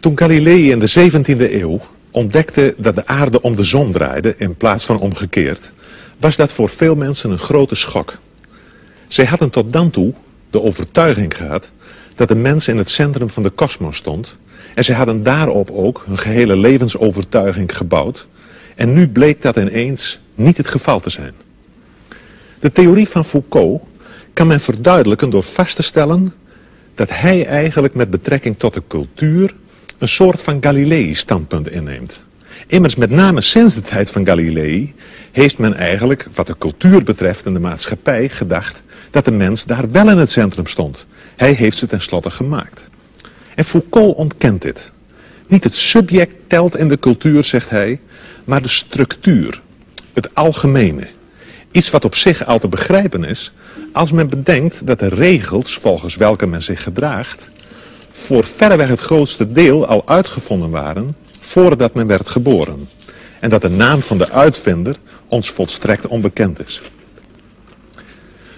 Toen Galilei in de 17e eeuw ontdekte dat de aarde om de zon draaide in plaats van omgekeerd, was dat voor veel mensen een grote schok. Zij hadden tot dan toe de overtuiging gehad dat de mens in het centrum van de kosmos stond en zij hadden daarop ook hun gehele levensovertuiging gebouwd en nu bleek dat ineens niet het geval te zijn. De theorie van Foucault kan men verduidelijken door vast te stellen dat hij eigenlijk met betrekking tot de cultuur een soort van Galilei-standpunt inneemt. Immers met name sinds de tijd van Galilei heeft men eigenlijk, wat de cultuur betreft en de maatschappij, gedacht dat de mens daar wel in het centrum stond. Hij heeft ze tenslotte gemaakt. En Foucault ontkent dit. Niet het subject telt in de cultuur, zegt hij, maar de structuur, het algemene. Iets wat op zich al te begrijpen is, als men bedenkt dat de regels volgens welke men zich gedraagt voor verreweg het grootste deel al uitgevonden waren voordat men werd geboren. En dat de naam van de uitvinder ons volstrekt onbekend is.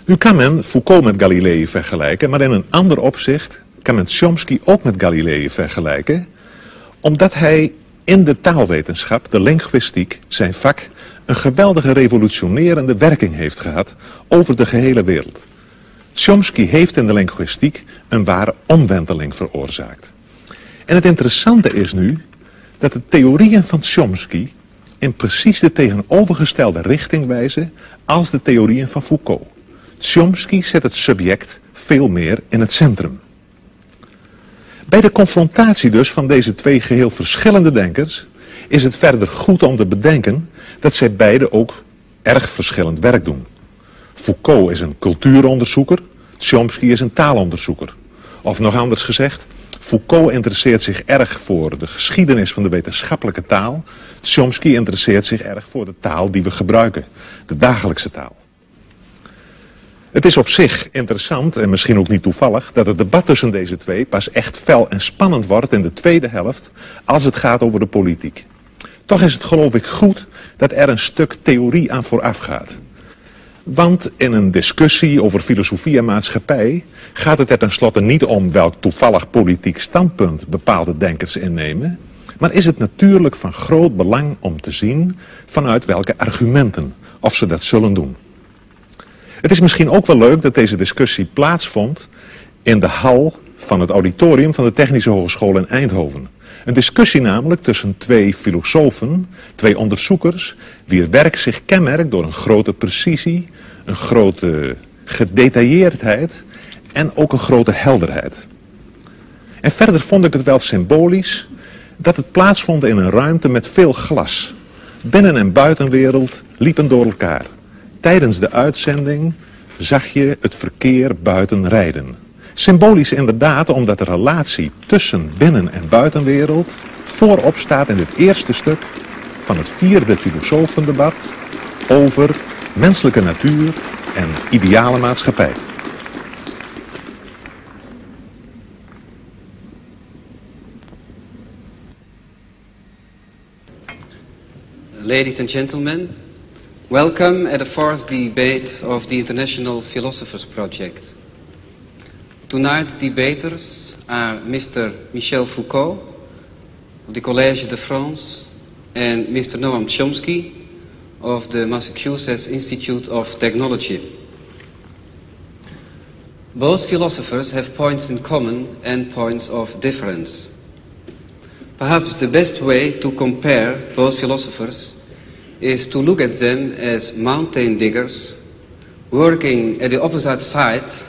Nu kan men Foucault met Galilei vergelijken, maar in een ander opzicht kan men Chomsky ook met Galilei vergelijken, omdat hij in de taalwetenschap, de linguïstiek, zijn vak, een geweldige revolutionerende werking heeft gehad over de gehele wereld. Chomsky heeft in de linguïstiek een ware omwenteling veroorzaakt. En het interessante is nu dat de theorieën van Chomsky in precies de tegenovergestelde richting wijzen als de theorieën van Foucault. Chomsky zet het subject veel meer in het centrum. Bij de confrontatie dus van deze twee geheel verschillende denkers is het verder goed om te bedenken dat zij beide ook erg verschillend werk doen. Foucault is een cultuuronderzoeker, Chomsky is een taalonderzoeker. Of nog anders gezegd, Foucault interesseert zich erg voor de geschiedenis van de wetenschappelijke taal. Chomsky interesseert zich erg voor de taal die we gebruiken, de dagelijkse taal. Het is op zich interessant, en misschien ook niet toevallig, dat het debat tussen deze twee pas echt fel en spannend wordt in de tweede helft als het gaat over de politiek. Toch is het geloof ik goed dat er een stuk theorie aan vooraf gaat. Want in een discussie over filosofie en maatschappij gaat het er tenslotte niet om welk toevallig politiek standpunt bepaalde denkers innemen, maar is het natuurlijk van groot belang om te zien vanuit welke argumenten, of ze dat zullen doen. Het is misschien ook wel leuk dat deze discussie plaatsvond in de hal van het auditorium van de Technische Hogeschool in Eindhoven. Een discussie namelijk tussen twee filosofen, twee onderzoekers, wier werk zich kenmerkt door een grote precisie, een grote gedetailleerdheid en ook een grote helderheid. En verder vond ik het wel symbolisch dat het plaatsvond in een ruimte met veel glas. Binnen- en buitenwereld liepen door elkaar. Tijdens de uitzending zag je het verkeer buiten rijden. Symbolisch inderdaad omdat de relatie tussen binnen- en buitenwereld voorop staat in dit eerste stuk van het 4e filosofendebat over menselijke natuur en ideale maatschappij. Ladies and gentlemen, welcome at the 4th debate of the International Philosophers Project. Tonight's debaters are Mr. Michel Foucault of the Collège de France and Mr. Noam Chomsky of the Massachusetts Institute of Technology. Both philosophers have points in common and points of difference. Perhaps the best way to compare both philosophers is to look at them as mountain diggers working at the opposite sides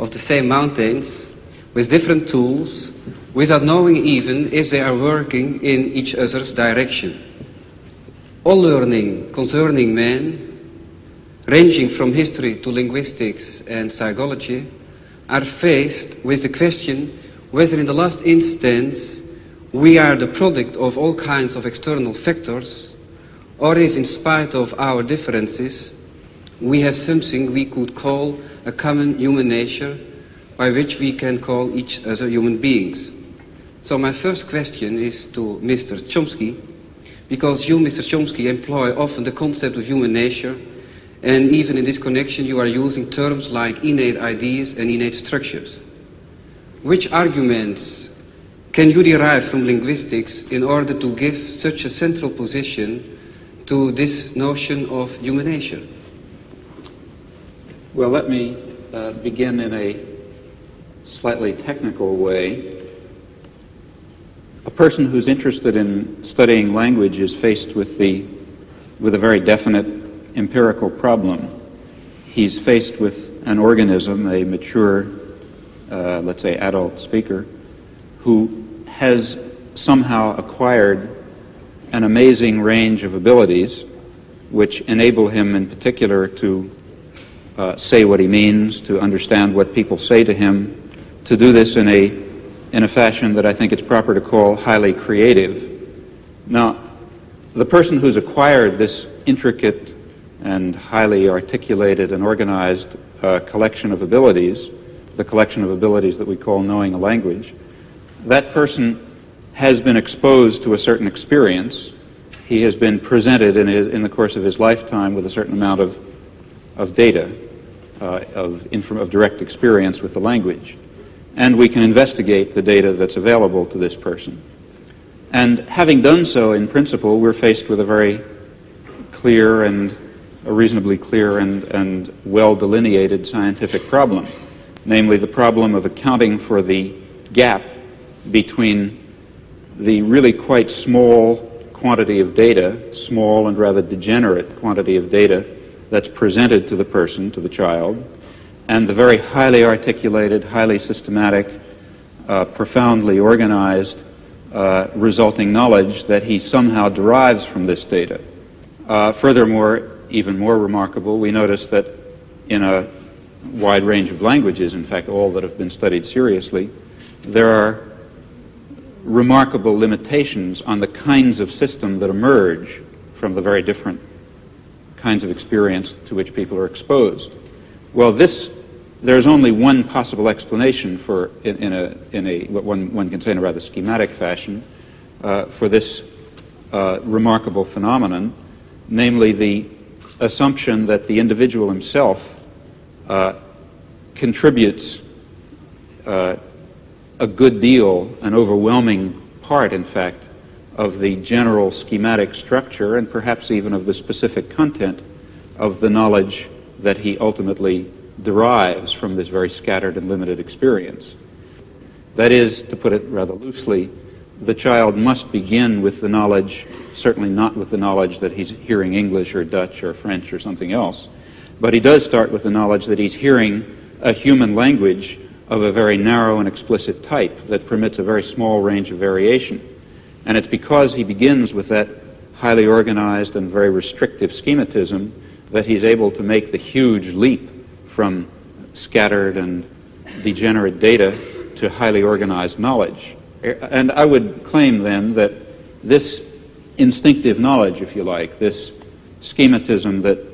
of the same mountains with different tools without knowing even if they are working in each other's direction. All learning concerning man, ranging from history to linguistics and psychology, are faced with the question whether in the last instance we are the product of all kinds of external factors, or if in spite of our differences we have something we could call a common human nature by which we can call each other human beings. So my first question is to Mr. Chomsky, because you, Mr. Chomsky, employ often the concept of human nature, and even in this connection you are using terms like innate ideas and innate structures. Which arguments can you derive from linguistics in order to give such a central position to this notion of human nature? Well, let me begin in a slightly technical way. A person who's interested in studying language is faced with a very definite empirical problem. He's faced with an organism, a mature, let's say adult speaker, who has somehow acquired an amazing range of abilities which enable him in particular to say what he means, to understand what people say to him, to do this in a fashion that I think it's proper to call highly creative. Now, the person who's acquired this intricate and highly articulated and organized collection of abilities, the collection of abilities that we call knowing a language, that person has been exposed to a certain experience. He has been presented in the course of his lifetime with a certain amount of data, of direct experience with the language. And we can investigate the data that's available to this person. And having done so, in principle, we're faced with a very clear and a reasonably clear and well-delineated scientific problem, namely the problem of accounting for the gap between the really quite small quantity of data, small and rather degenerate quantity of data that's presented to the person, to the child, and the very highly articulated, highly systematic, profoundly organized, resulting knowledge that he somehow derives from this data. Furthermore, even more remarkable, we notice that in a wide range of languages, in fact all that have been studied seriously, there are remarkable limitations on the kinds of system that emerge from the very different kinds of experience to which people are exposed. Well, there's only one possible explanation for, what one can say in a rather schematic fashion, for this remarkable phenomenon, namely the assumption that the individual himself contributes a good deal, an overwhelming part, in fact, of the general schematic structure and perhaps even of the specific content of the knowledge that he ultimately derives from this very scattered and limited experience. That is, to put it rather loosely, the child must begin with the knowledge, certainly not with the knowledge that he's hearing English or Dutch or French or something else, but he does start with the knowledge that he's hearing a human language of a very narrow and explicit type that permits a very small range of variation. And it's because he begins with that highly organized and very restrictive schematism that he's able to make the huge leap from scattered and degenerate data to highly organized knowledge. And I would claim then that this instinctive knowledge, if you like, this schematism that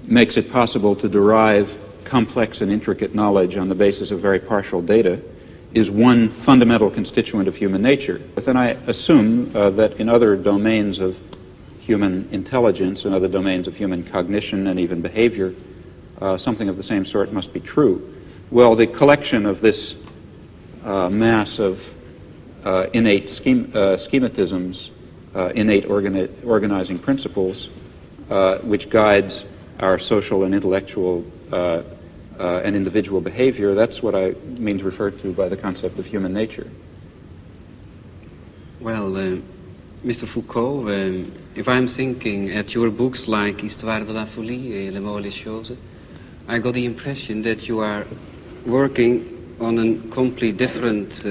makes it possible to derive complex and intricate knowledge on the basis of very partial data, is one fundamental constituent of human nature. But then I assume that in other domains of human intelligence and other domains of human cognition and even behavior, something of the same sort must be true. Well, the collection of this mass of innate schematisms, innate organizing principles, which guides our social and intellectual and individual behavior, that's what I mean to refer to by the concept of human nature. Well, Mr. Foucault, if I'm thinking at your books like Histoire de la folie et Les mots et les choses, I got the impression that you are working on a completely different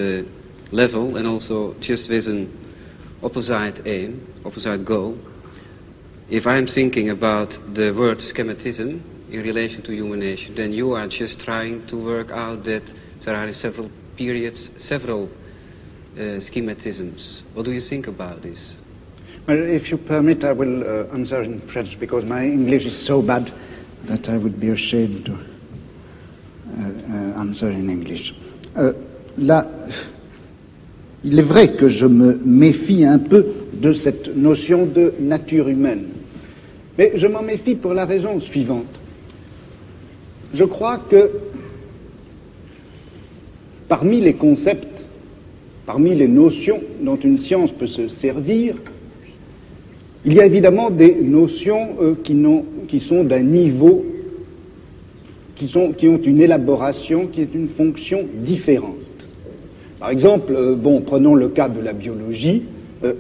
level and also just with an opposite aim, opposite goal. If I'm thinking about the word schematism in relation to human nature, then you are just trying to work out that there are in several periods, several schematisms. What do you think about this? Well, if you permit, I will answer in French, because my English is so bad that I would be ashamed to answer in English. Là, il est vrai que je me méfie un peu de cette notion de nature humaine. Mais je m'en méfie pour la raison suivante. Je crois que parmi les concepts parmi les notions dont une science peut se servir, il y a évidemment des notions qui sont d'un niveau, qui ont une élaboration, qui est une fonction différente. Par exemple, prenons le cas de la biologie.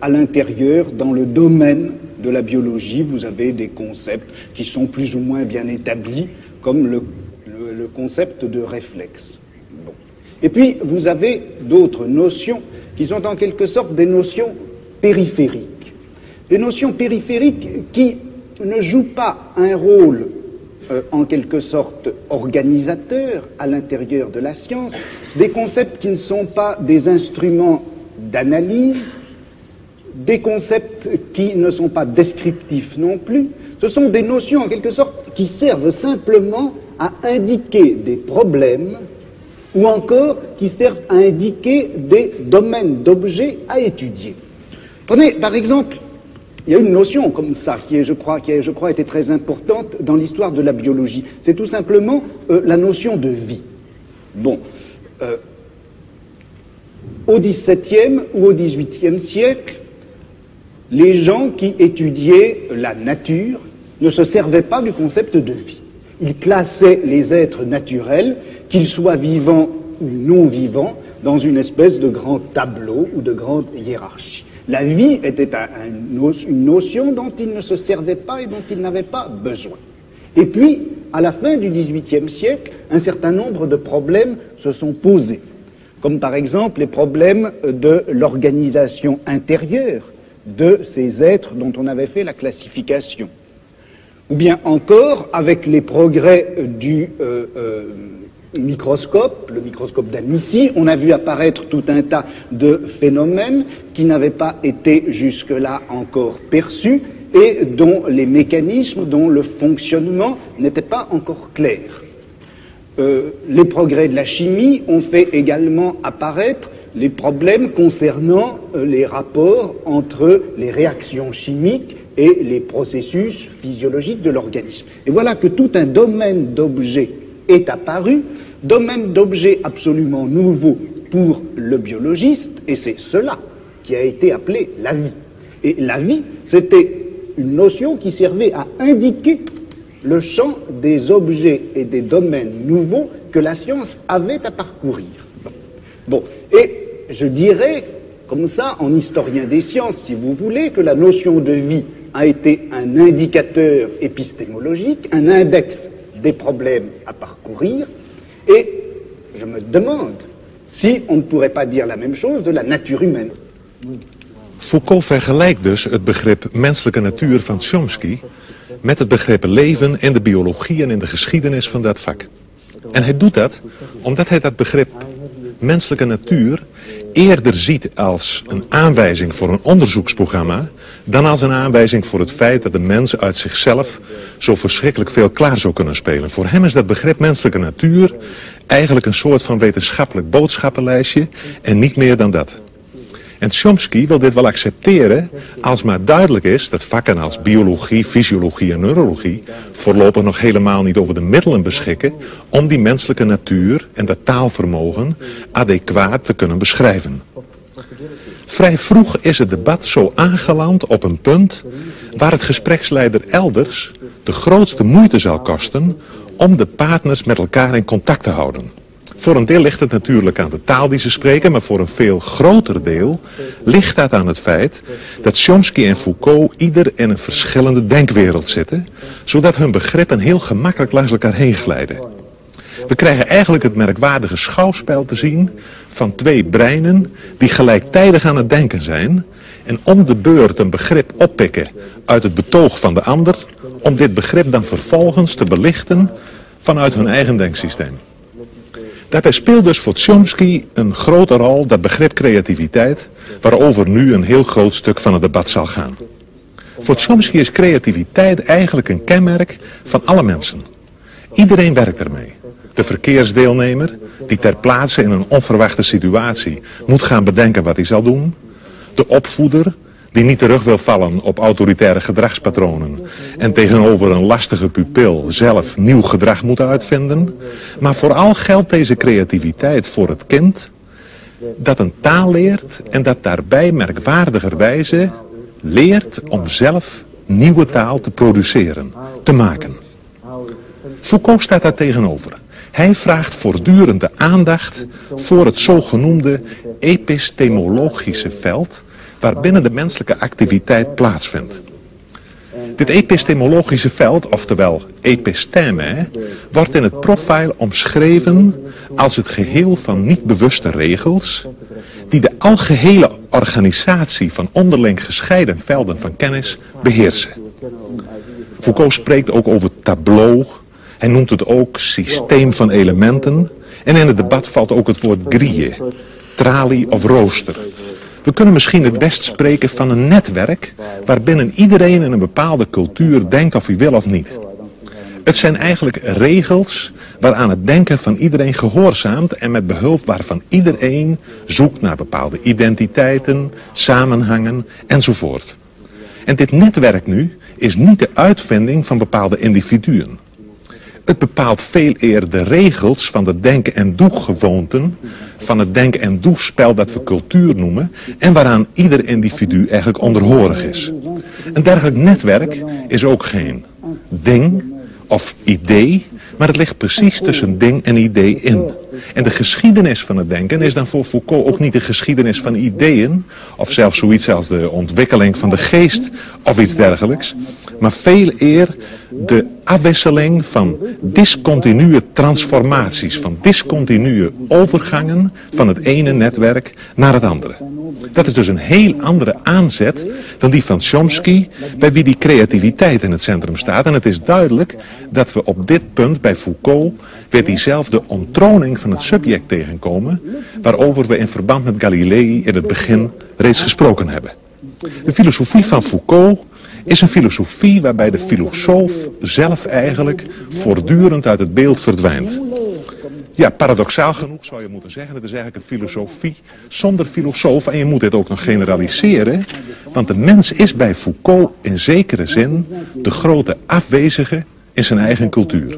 À l'intérieur, dans le domaine de la biologie, vous avez des concepts qui sont plus ou moins bien établis, comme le concept de réflexe. Bon. Et puis, vous avez d'autres notions qui sont en quelque sorte des notions périphériques. Des notions périphériques qui ne jouent pas un rôle en quelque sorte organisateur à l'intérieur de la science, des concepts qui ne sont pas des instruments d'analyse, des concepts qui ne sont pas descriptifs non plus. Ce sont des notions en quelque sorte qui servent simplement à indiquer des problèmes ou encore qui servent à indiquer des domaines d'objets à étudier. Prenez par exemple, il y a une notion comme ça qui, je crois, été très importante dans l'histoire de la biologie. C'est tout simplement la notion de vie. Bon, au XVIIe ou au XVIIIe siècle, les gens qui étudiaient la nature ne se servaient pas du concept de vie. Ils classaient les êtres naturels, qu'ils soient vivants ou non vivants, dans une espèce de grand tableau ou de grande hiérarchie. La vie était une notion dont ils ne se servaient pas et dont ils n'avaient pas besoin. Et puis, à la fin du XVIIIe siècle, un certain nombre de problèmes se sont posés, comme par exemple les problèmes de l'organisation intérieure de ces êtres dont on avait fait la classification. Ou bien encore, avec les progrès du microscope, le microscope d'Amici, on a vu apparaître tout un tas de phénomènes qui n'avaient pas été jusque-là encore perçus et dont les mécanismes, dont le fonctionnement n'était pas encore clair. Les progrès de la chimie ont fait également apparaître les problèmes concernant les rapports entre les réactions chimiques et les processus physiologiques de l'organisme. Et voilà que tout un domaine d'objets est apparu, domaine d'objets absolument nouveau pour le biologiste, et c'est cela qui a été appelé la vie. Et la vie, c'était une notion qui servait à indiquer le champ des objets et des domaines nouveaux que la science avait à parcourir. Bon, et je dirais, comme ça, en historien des sciences, si vous voulez, que la notion de vie a été un indicateur épistémologique, un index des problèmes à parcourir, et je me demande si on ne pourrait pas dire la même chose de la nature humaine. Foucault vergelijkt dus het begrip menselijke natuur van Chomsky met het begrip leven in de biologie en in de geschiedenis van dat vak. En hij doet dat omdat hij dat begrip menselijke natuur eerder ziet als een aanwijzing voor een onderzoeksprogramma dan als een aanwijzing voor het feit dat de mens uit zichzelf zo verschrikkelijk veel klaar zou kunnen spelen. Voor hem is dat begrip menselijke natuur eigenlijk een soort van wetenschappelijk boodschappenlijstje en niet meer dan dat. En Chomsky wil dit wel accepteren als maar duidelijk is dat vakken als biologie, fysiologie en neurologie voorlopig nog helemaal niet over de middelen beschikken om die menselijke natuur en dat taalvermogen adequaat te kunnen beschrijven. Vrij vroeg is het debat zo aangeland op een punt waar het gespreksleider elders de grootste moeite zal kosten om de partners met elkaar in contact te houden. Voor een deel ligt het natuurlijk aan de taal die ze spreken, maar voor een veel groter deel ligt dat aan het feit dat Chomsky en Foucault ieder in een verschillende denkwereld zitten, zodat hun begrippen heel gemakkelijk langs elkaar heen glijden. We krijgen eigenlijk het merkwaardige schouwspel te zien van twee breinen die gelijktijdig aan het denken zijn en om de beurt een begrip oppikken uit het betoog van de ander, om dit begrip dan vervolgens te belichten vanuit hun eigen denksysteem. Daarbij speelt dus voor Chomsky een grote rol dat begrip creativiteit, waarover nu een heel groot stuk van het debat zal gaan. Voor Chomsky is creativiteit eigenlijk een kenmerk van alle mensen. Iedereen werkt ermee. De verkeersdeelnemer, die ter plaatse in een onverwachte situatie moet gaan bedenken wat hij zal doen. De opvoeder, die niet terug wil vallen op autoritaire gedragspatronen en tegenover een lastige pupil zelf nieuw gedrag moet uitvinden. Maar vooral geldt deze creativiteit voor het kind dat een taal leert en dat daarbij merkwaardigerwijze leert om zelf nieuwe taal te produceren, te maken. Foucault staat daar tegenover. Hij vraagt voortdurend de aandacht voor het zogenoemde epistemologische veld waarbinnen de menselijke activiteit plaatsvindt. Dit epistemologische veld, oftewel episteme, wordt in het profiel omschreven als het geheel van niet bewuste regels die de algehele organisatie van onderling gescheiden velden van kennis beheersen. Foucault spreekt ook over tableau, hij noemt het ook systeem van elementen en in het debat valt ook het woord grille, tralie of rooster. We kunnen misschien het best spreken van een netwerk waarbinnen iedereen in een bepaalde cultuur denkt of hij wil of niet. Het zijn eigenlijk regels waaraan het denken van iedereen gehoorzaamt en met behulp waarvan iedereen zoekt naar bepaalde identiteiten, samenhangen enzovoort. En dit netwerk nu is niet de uitvinding van bepaalde individuen. Het bepaalt veel eer de regels van de denken- en doegewoonten, van het denken- en doespel dat we cultuur noemen en waaraan ieder individu eigenlijk onderhorig is. Een dergelijk netwerk is ook geen ding of idee, maar het ligt precies tussen ding en idee in. En de geschiedenis van het denken is dan voor Foucault ook niet de geschiedenis van ideeën, of zelfs zoiets als de ontwikkeling van de geest of iets dergelijks, maar veel eer de afwisseling van discontinue transformaties, van discontinue overgangen van het ene netwerk naar het andere. Dat is dus een heel andere aanzet dan die van Chomsky, bij wie die creativiteit in het centrum staat. En het is duidelijk dat we op dit punt bij Foucault weer diezelfde onttroning van het subject tegenkomen, waarover we in verband met Galilei in het begin reeds gesproken hebben. De filosofie van Foucault is een filosofie waarbij de filosoof zelf eigenlijk voortdurend uit het beeld verdwijnt. Ja, paradoxaal genoeg zou je moeten zeggen, het is eigenlijk een filosofie zonder filosoof en je moet dit ook nog generaliseren, want de mens is bij Foucault in zekere zin de grote afwezige in zijn eigen cultuur.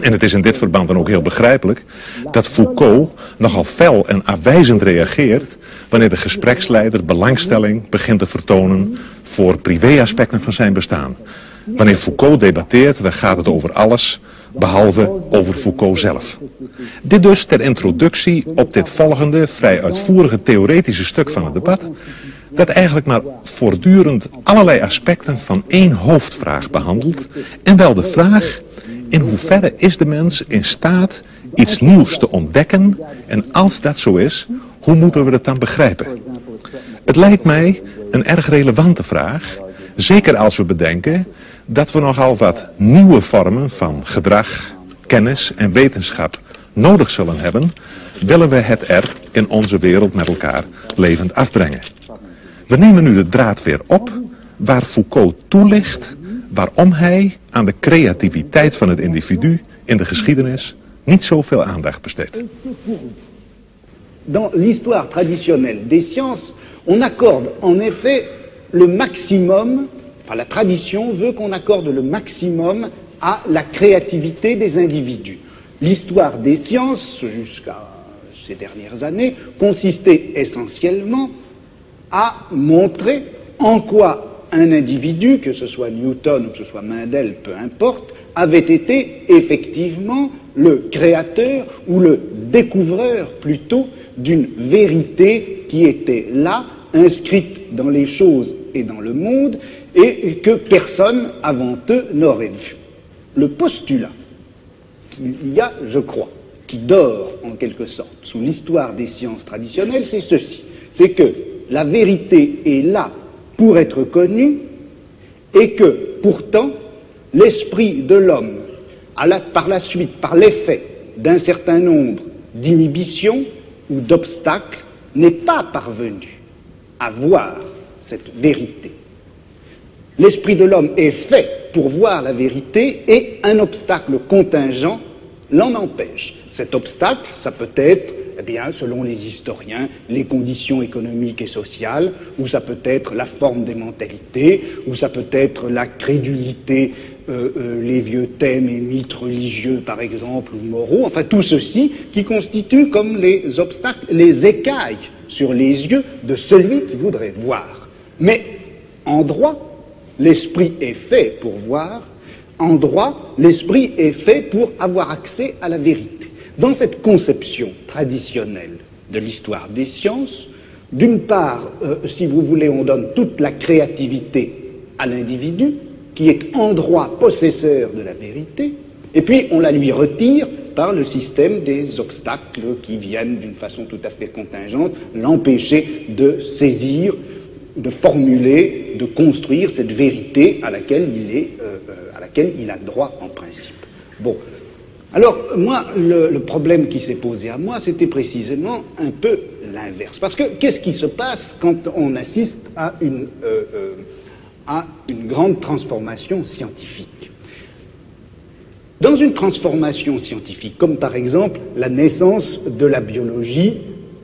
En het is in dit verband dan ook heel begrijpelijk dat Foucault nogal fel en afwijzend reageert wanneer de gespreksleider belangstelling begint te vertonen voor privéaspecten van zijn bestaan. Wanneer Foucault debatteert, dan gaat het over alles, behalve over Foucault zelf. Dit dus ter introductie op dit volgende, vrij uitvoerige theoretische stuk van het debat, dat eigenlijk maar voortdurend allerlei aspecten van één hoofdvraag behandelt, en wel de vraag: in hoeverre is de mens in staat iets nieuws te ontdekken, en als dat zo is, hoe moeten we het dan begrijpen? Het lijkt mij een erg relevante vraag, zeker als we bedenken dat we nogal wat nieuwe vormen van gedrag, kennis en wetenschap nodig zullen hebben, willen we het er in onze wereld met elkaar levend afbrengen. We nemen nu de draad weer op waar Foucault toelicht waarom hij aan de creativiteit van het individu in de geschiedenis niet zoveel aandacht besteedt. Dans l'histoire traditionnelle des sciences, on accorde en effet le maximum, enfin la tradition veut qu'on accorde le maximum à la créativité des individus. L'histoire des sciences, jusqu'à ces dernières années, consistait essentiellement à montrer en quoi un individu, que ce soit Newton ou que ce soit Mendel, peu importe, avait été effectivement le créateur ou le découvreur plutôt d'une vérité qui était là, inscrite dans les choses et dans le monde, et que personne avant eux n'aurait vu. Le postulat qu'il y a, je crois, qui dort en quelque sorte sous l'histoire des sciences traditionnelles, c'est ceci, c'est que la vérité est là pour être connue et que pourtant l'esprit de l'homme, par la suite, par l'effet d'un certain nombre d'inhibitions ou d'obstacles, n'est pas parvenu à voir cette vérité. L'esprit de l'homme est fait pour voir la vérité et un obstacle contingent l'en empêche. Cet obstacle, ça peut être, eh bien, selon les historiens, les conditions économiques et sociales, ou ça peut être la forme des mentalités, ou ça peut être la crédulité les vieux thèmes et mythes religieux, par exemple, ou moraux, enfin tout ceci qui constitue comme les obstacles, les écailles sur les yeux de celui qui voudrait voir. Mais en droit, l'esprit est fait pour voir, en droit, l'esprit est fait pour avoir accès à la vérité. Dans cette conception traditionnelle de l'histoire des sciences, d'une part, si vous voulez, on donne toute la créativité à l'individu, qui est en droit possesseur de la vérité, et puis on la lui retire par le système des obstacles qui viennent d'une façon tout à fait contingente l'empêcher de saisir, de formuler, de construire cette vérité à laquelle il a droit en principe. Bon. Alors, moi, le problème qui s'est posé à moi, c'était précisément un peu l'inverse. Parce que qu'est-ce qui se passe quand on assiste à une grande transformation scientifique? Dans une transformation scientifique, comme par exemple la naissance de la biologie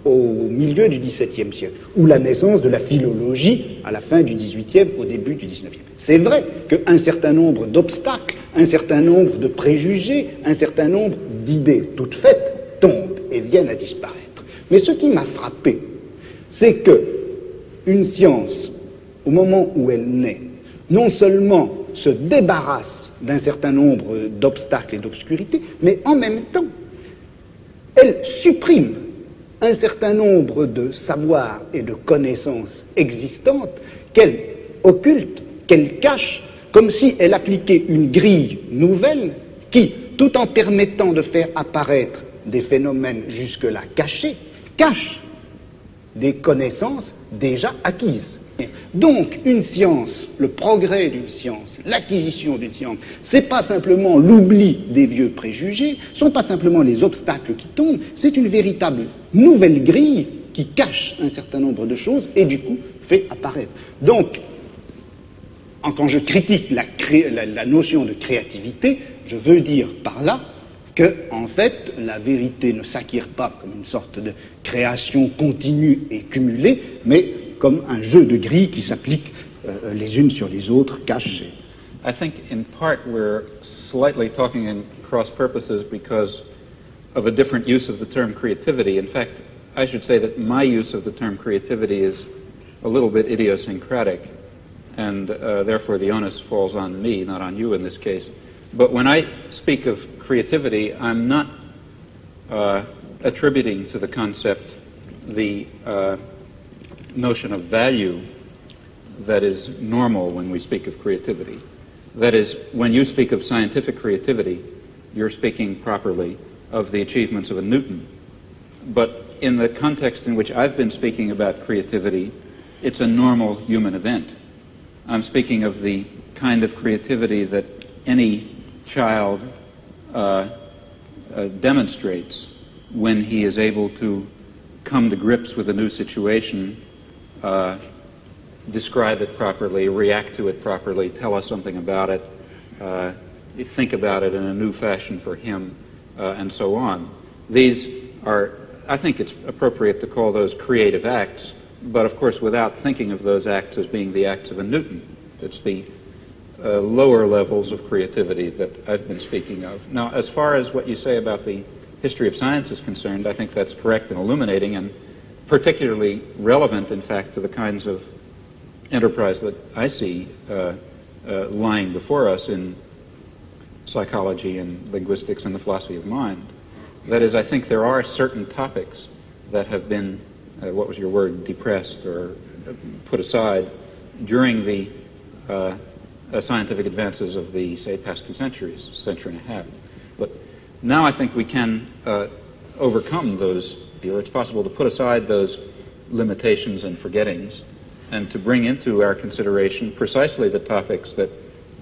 au milieu du XVIIe siècle, ou la naissance de la philologie à la fin du XVIIIe, au début du XIXe. C'est vrai qu'un certain nombre d'obstacles, un certain nombre de préjugés, un certain nombre d'idées toutes faites tombent et viennent à disparaître. Mais ce qui m'a frappé, c'est que une science, au moment où elle naît, non seulement se débarrasse d'un certain nombre d'obstacles et d'obscurités, mais en même temps, elle supprime un certain nombre de savoirs et de connaissances existantes qu'elle occulte, qu'elle cache, comme si elle appliquait une grille nouvelle qui, tout en permettant de faire apparaître des phénomènes jusque-là cachés, cache des connaissances déjà acquises. Donc, une science, le progrès d'une science, l'acquisition d'une science, c'est pas simplement l'oubli des vieux préjugés, ce sont pas simplement les obstacles qui tombent, c'est une véritable nouvelle grille qui cache un certain nombre de choses et du coup fait apparaître. Donc, quand je critique la notion de créativité, je veux dire par là que, en fait, la vérité ne s'acquiert pas comme une sorte de création continue et cumulée, mais comme un jeu de grilles qui s'appliquent les unes sur les autres, cachées. I think in part we're slightly talking in cross purposes because of a different use of the term creativity. In fact, I should say that my use of the term creativity is a little bit idiosyncratic, and therefore the onus falls on me, not on you in this case. But when I speak of creativity, I'm not attributing to the concept the notion of value that is normal when we speak of creativity. That is, when you speak of scientific creativity, you're speaking properly of the achievements of a Newton. But in the context in which I've been speaking about creativity, it's a normal human event. I'm speaking of the kind of creativity that any child demonstrates when he is able to come to grips with a new situation, describe it properly, react to it properly, tell us something about it, think about it in a new fashion for him, and so on. These are, I think it's appropriate to call those creative acts, but of course without thinking of those acts as being the acts of a Newton. It's the lower levels of creativity that I've been speaking of. Now, as far as what you say about the history of science is concerned, I think that's correct and illuminating, and particularly relevant, in fact, to the kinds of enterprise that I see lying before us in psychology and linguistics and the philosophy of mind. That is, I think there are certain topics that have been, what was your word, depressed or put aside during the scientific advances of the, say, past 2 centuries, century and a half. But now I think we can overcome those, or it's possible to put aside those limitations and forgettings and to bring into our consideration precisely the topics that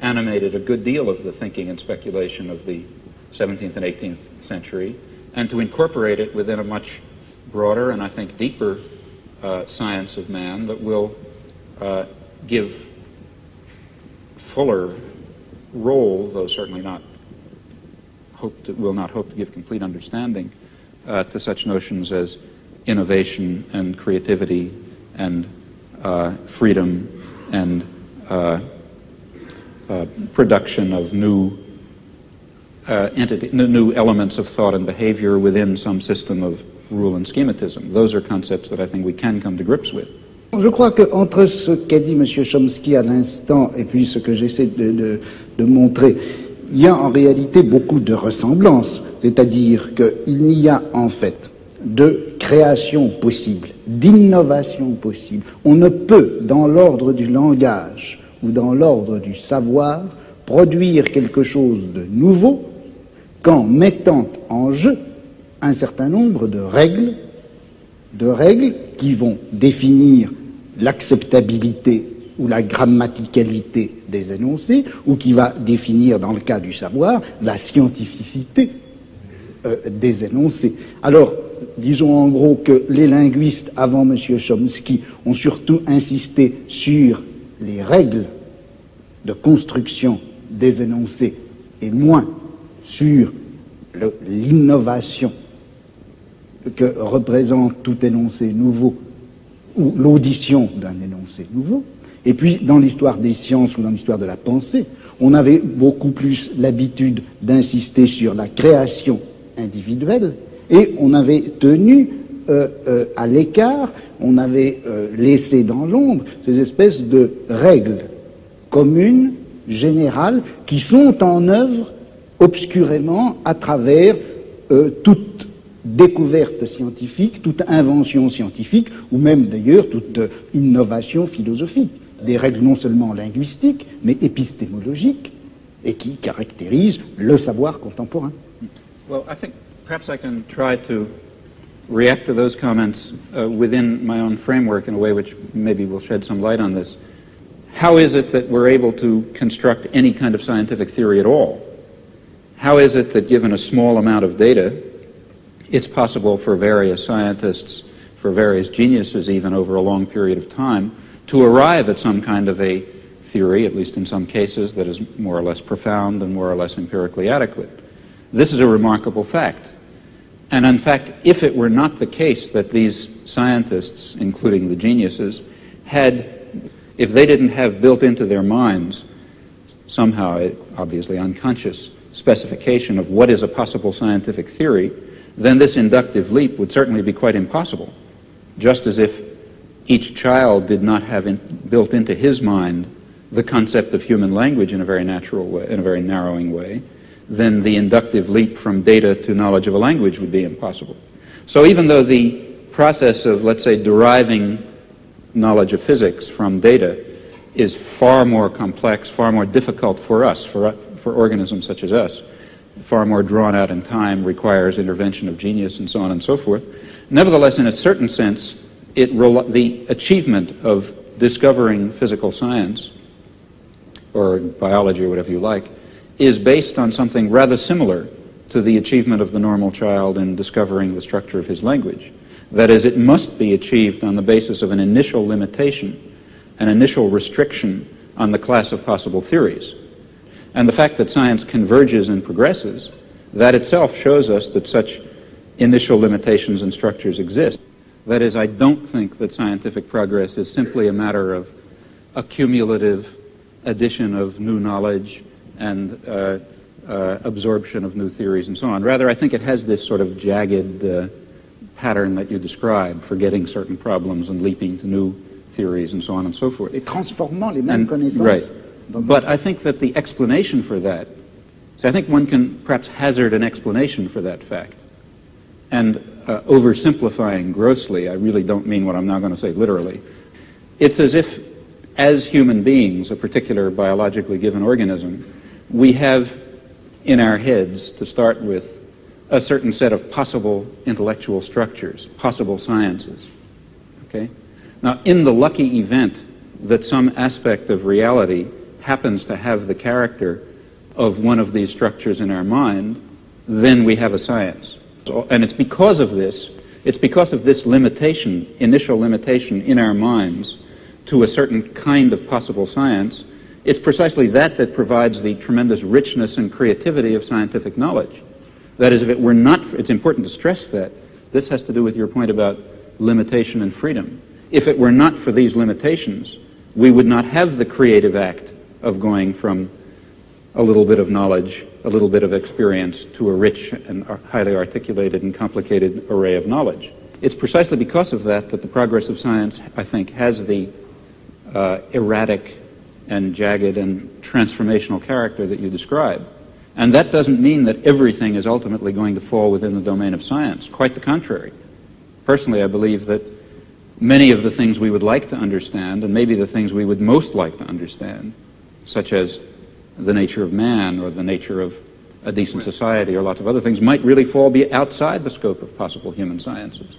animated a good deal of the thinking and speculation of the 17th and 18th century, and to incorporate it within a much broader and I think deeper science of man that will give fuller role, though certainly not will not hope to give complete understanding to such notions as innovation and creativity and freedom and production of new new elements of thought and behavior within some system of rule and schematism. Those are concepts that I think we can come to grips with. Je crois qu'entre ce qu'a dit M. Chomsky à l'instant et puis ce que j'essaie de montrer, il y a en réalité beaucoup de ressemblances. C'est-à-dire qu'il n'y a en fait de création possible, d'innovation possible. On ne peut, dans l'ordre du langage ou dans l'ordre du savoir, produire quelque chose de nouveau qu'en mettant en jeu un certain nombre de règles qui vont définir l'acceptabilité ou la grammaticalité des énoncés, ou qui va définir, dans le cas du savoir, la scientificité des énoncés. Alors, disons en gros que les linguistes avant M. Chomsky ont surtout insisté sur les règles de construction des énoncés et moins sur l'innovation que représente tout énoncé nouveau ou l'audition d'un énoncé nouveau. Et puis, dans l'histoire des sciences ou dans l'histoire de la pensée, on avait beaucoup plus l'habitude d'insister sur la création individuelle et on avait tenu à l'écart, on avait laissé dans l'ombre ces espèces de règles communes, générales, qui sont en œuvre obscurément à travers toute découverte scientifique, toute invention scientifique, ou même d'ailleurs toute innovation philosophique. Des règles non seulement linguistiques, mais épistémologiques, et qui caractérisent le savoir contemporain. Well, I think perhaps I can try to react to those comments within my own framework in a way which maybe will shed some light on this. How is it that we're able to construct any kind of scientific theory at all? How is it that given a small amount of data, it's possible for various scientists, for various geniuses even over a long period of time, to arrive at some kind of a theory, at least in some cases, that is more or less profound and more or less empirically adequate? This is a remarkable fact. And in fact, if it were not the case that these scientists, including the geniuses, if they didn't have built into their minds somehow, obviously unconscious, specification of what is a possible scientific theory, then this inductive leap would certainly be quite impossible. Just as if each child did not have built into his mind the concept of human language in a very natural way, in a very narrowing way, then the inductive leap from data to knowledge of a language would be impossible. So even though the process of, let's say, deriving knowledge of physics from data is far more complex, far more difficult for us, for organisms such as us, far more drawn out in time, requires intervention of genius and so on and so forth. Nevertheless, in a certain sense, the achievement of discovering physical science, or biology or whatever you like, is based on something rather similar to the achievement of the normal child in discovering the structure of his language. That is, it must be achieved on the basis of an initial limitation, an initial restriction on the class of possible theories. And the fact that science converges and progresses, that itself shows us that such initial limitations and structures exist. That is, I don't think that scientific progress is simply a matter of a cumulative addition of new knowledge and absorption of new theories and so on. Rather, I think it has this sort of jagged pattern that you describe, forgetting certain problems and leaping to new theories and so on and so forth. Et transformant les mêmes connaissances. Right. But I think that the explanation for that, so I think one can perhaps hazard an explanation for that fact. And oversimplifying grossly, I really don't mean what I'm now going to say literally. It's as if, as human beings, a particular biologically given organism, we have in our heads, to start with, a certain set of possible intellectual structures, possible sciences. Okay? Now, in the lucky event that some aspect of reality happens to have the character of one of these structures in our mind, then we have a science. And it's because of this limitation, initial limitation in our minds to a certain kind of possible science, it's precisely that provides the tremendous richness and creativity of scientific knowledge. That is, if it were not, it's important to stress that, this has to do with your point about limitation and freedom. If it were not for these limitations, we would not have the creative act of going from a little bit of knowledge, a little bit of experience to a rich and highly articulated and complicated array of knowledge. It's precisely because of that that the progress of science, I think, has the erratic and jagged and transformational character that you describe. And that doesn't mean that everything is ultimately going to fall within the domain of science. Quite the contrary. Personally, I believe that many of the things we would like to understand, and maybe the things we would most like to understand, such as the nature of man or the nature of a decent society or lots of other things, might really fall outside the scope of possible human sciences.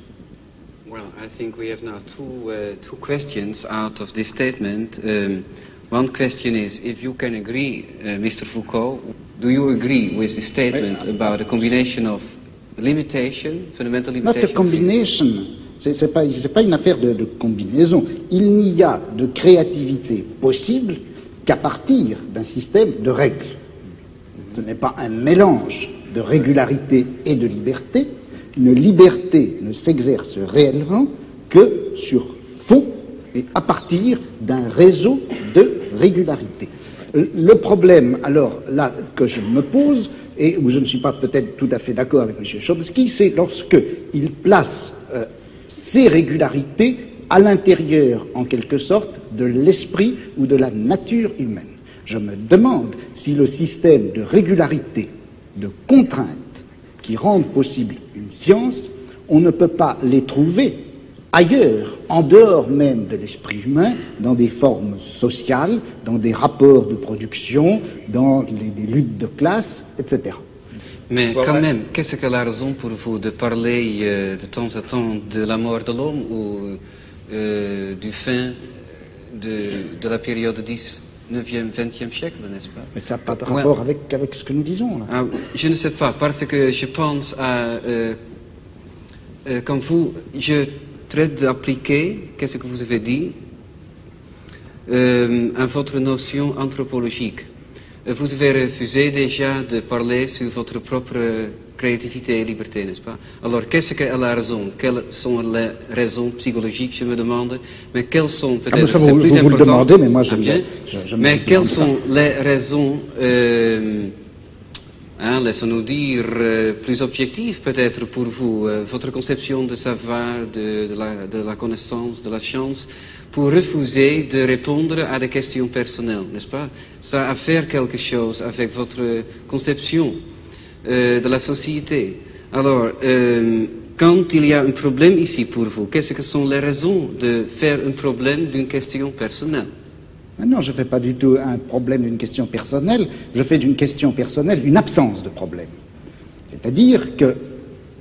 Well, I think we have now two questions out of this statement. One question is, if you can agree, Mr. Foucault, do you agree with the statement about a combination of limitation, fundamental limitation? Not a combination. C'est pas une affaire de combinaison. Il n'y a de créativité possible qu'à partir d'un système de règles. Ce n'est pas un mélange de régularité et de liberté. Une liberté ne s'exerce réellement que sur fond et à partir d'un réseau de régularité. Le problème, alors là, que je me pose, et où je ne suis pas peut-être tout à fait d'accord avec M. Chomsky, c'est lorsqu'il place ces régularités à l'intérieur, en quelque sorte, de l'esprit ou de la nature humaine. Je me demande si le système de régularité, de contraintes, qui rendent possible une science, on ne peut pas les trouver ailleurs, en dehors même de l'esprit humain, dans des formes sociales, dans des rapports de production, dans des luttes de classe, etc. Mais quand même, qu'est-ce que la raison pour vous de parler de temps en temps de la mort de l'homme ou du fin de la période 19e, 20e siècle, n'est-ce pas? Mais ça n'a pas de rapport avec ce que nous disons, là. Ah, je ne sais pas, parce que je pense à... quand vous... Je traite d'appliquer, qu'est-ce que vous avez dit, à votre notion anthropologique. Vous avez refusé déjà de parler sur votre propre créativité et liberté, n'est-ce pas? Alors, qu'est-ce qu'elle a raison? Quelles sont les raisons psychologiques, je me demande? Mais quelles sont peut-être... ça, vous le demandez, mais moi, mais quelles sont les raisons, laissons-nous dire, plus objectives peut-être pour vous, votre conception de savoir, de la connaissance, de la science, pour refuser de répondre à des questions personnelles, n'est-ce pas? Ça a à faire quelque chose avec votre conception de la société. Alors, quand il y a un problème ici pour vous, qu'est-ce que sont les raisons de faire un problème d'une question personnelle? Non, je ne fais pas du tout un problème d'une question personnelle, je fais d'une question personnelle une absence de problème. C'est-à-dire que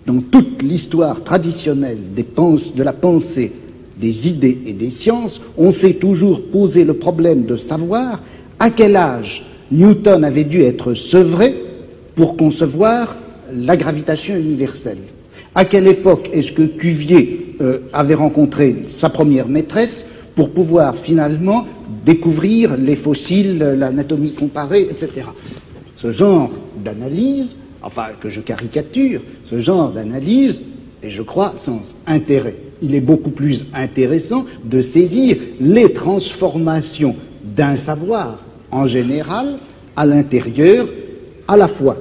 dans toute l'histoire traditionnelle de la pensée, des idées et des sciences, on s'est toujours posé le problème de savoir à quel âge Newton avait dû être sevré pour concevoir la gravitation universelle. À quelle époque est-ce que Cuvier avait rencontré sa première maîtresse pour pouvoir finalement découvrir les fossiles, l'anatomie comparée, etc. Ce genre d'analyse, enfin que je caricature, ce genre d'analyse est, je crois, sans intérêt. Il est beaucoup plus intéressant de saisir les transformations d'un savoir en général à l'intérieur à la fois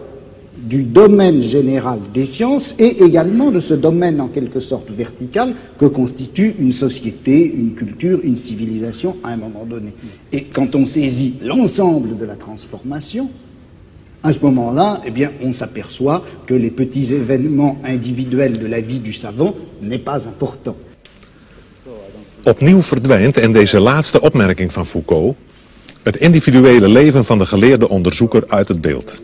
du domaine général des sciences et également de ce domaine en quelque sorte vertical que constitue une société, une culture, une civilisation à un moment donné. Et quand on saisit l'ensemble de la transformation, à ce moment-là, eh bien, on s'aperçoit que les petits événements individuels de la vie du savant n'est pas important. Opnieuw verdwijnt in deze laatste opmerking van Foucault het individuele leven van de geleerde onderzoeker uit het beeld.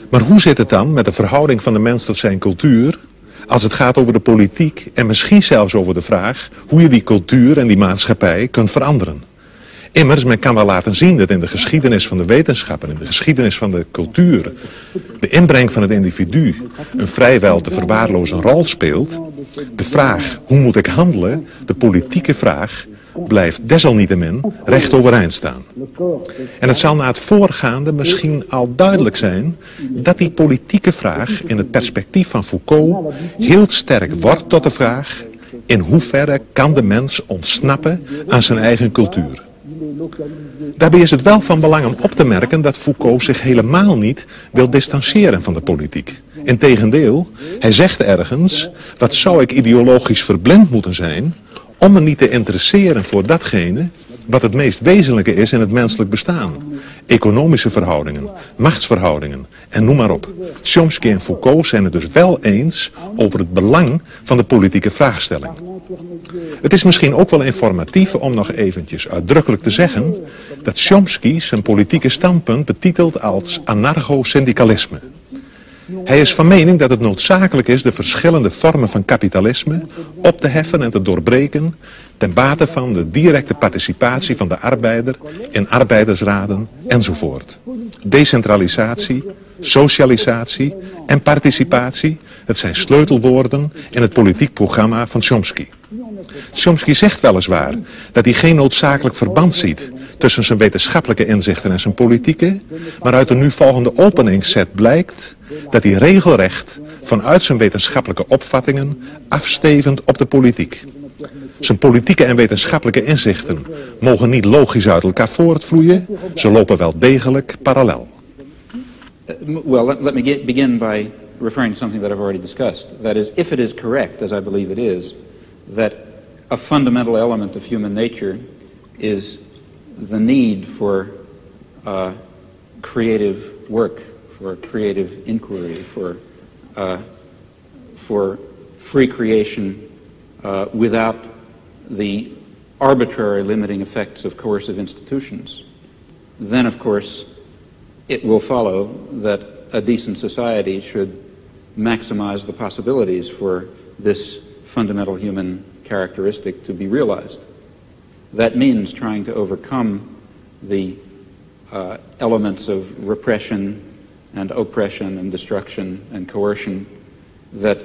Maar hoe zit het dan met de verhouding van de mens tot zijn cultuur als het gaat over de politiek en misschien zelfs over de vraag hoe je die cultuur en die maatschappij kunt veranderen? Immers, men kan wel laten zien dat in de geschiedenis van de wetenschap en in de geschiedenis van de cultuur de inbreng van het individu een vrijwel te verwaarlozen rol speelt. De vraag, hoe moet ik handelen, de politieke vraag, blijft desalniettemin recht overeind staan. En het zal na het voorgaande misschien al duidelijk zijn dat die politieke vraag in het perspectief van Foucault heel sterk wordt tot de vraag: in hoeverre kan de mens ontsnappen aan zijn eigen cultuur? Daarbij is het wel van belang om op te merken dat Foucault zich helemaal niet wil distancieren van de politiek. Integendeel, hij zegt ergens, wat zou ik ideologisch verblind moeten zijn om me niet te interesseren voor datgene wat het meest wezenlijke is in het menselijk bestaan. Economische verhoudingen, machtsverhoudingen en noem maar op. Chomsky en Foucault zijn het dus wel eens over het belang van de politieke vraagstelling. Het is misschien ook wel informatief om nog eventjes uitdrukkelijk te zeggen dat Chomsky zijn politieke standpunt betitelt als anarcho-syndicalisme. Hij is van mening dat het noodzakelijk is de verschillende vormen van kapitalisme op te heffen en te doorbreken ten bate van de directe participatie van de arbeider in arbeidersraden enzovoort. Decentralisatie, socialisatie en participatie, het zijn sleutelwoorden in het politiek programma van Chomsky. Chomsky zegt weliswaar dat hij geen noodzakelijk verband ziet tussen zijn wetenschappelijke inzichten en zijn politieke, maar uit de nu volgende openingsset blijkt dat hij regelrecht vanuit zijn wetenschappelijke opvattingen afstevend op de politiek. Zijn politieke en wetenschappelijke inzichten mogen niet logisch uit elkaar voortvloeien, ze lopen wel degelijk parallel. Well, let me begin by referring to something that I've already discussed. That is, if it is correct, as I believe it is, that a fundamental element of human nature is the need for creative work, for creative inquiry, for free creation without the arbitrary limiting effects of coercive institutions, then of course it will follow that a decent society should maximize the possibilities for this fundamental human characteristic to be realized. That means trying to overcome the elements of repression and oppression and destruction and coercion that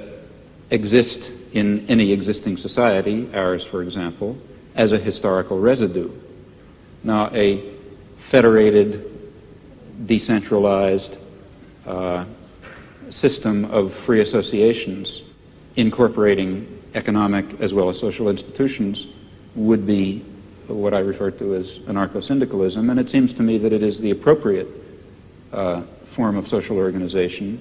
exist in any existing society, ours for example, as a historical residue. Now, a federated, decentralized system of free associations incorporating economic as well as social institutions would be what I refer to as anarcho-syndicalism, and it seems to me that it is the appropriate form of social organization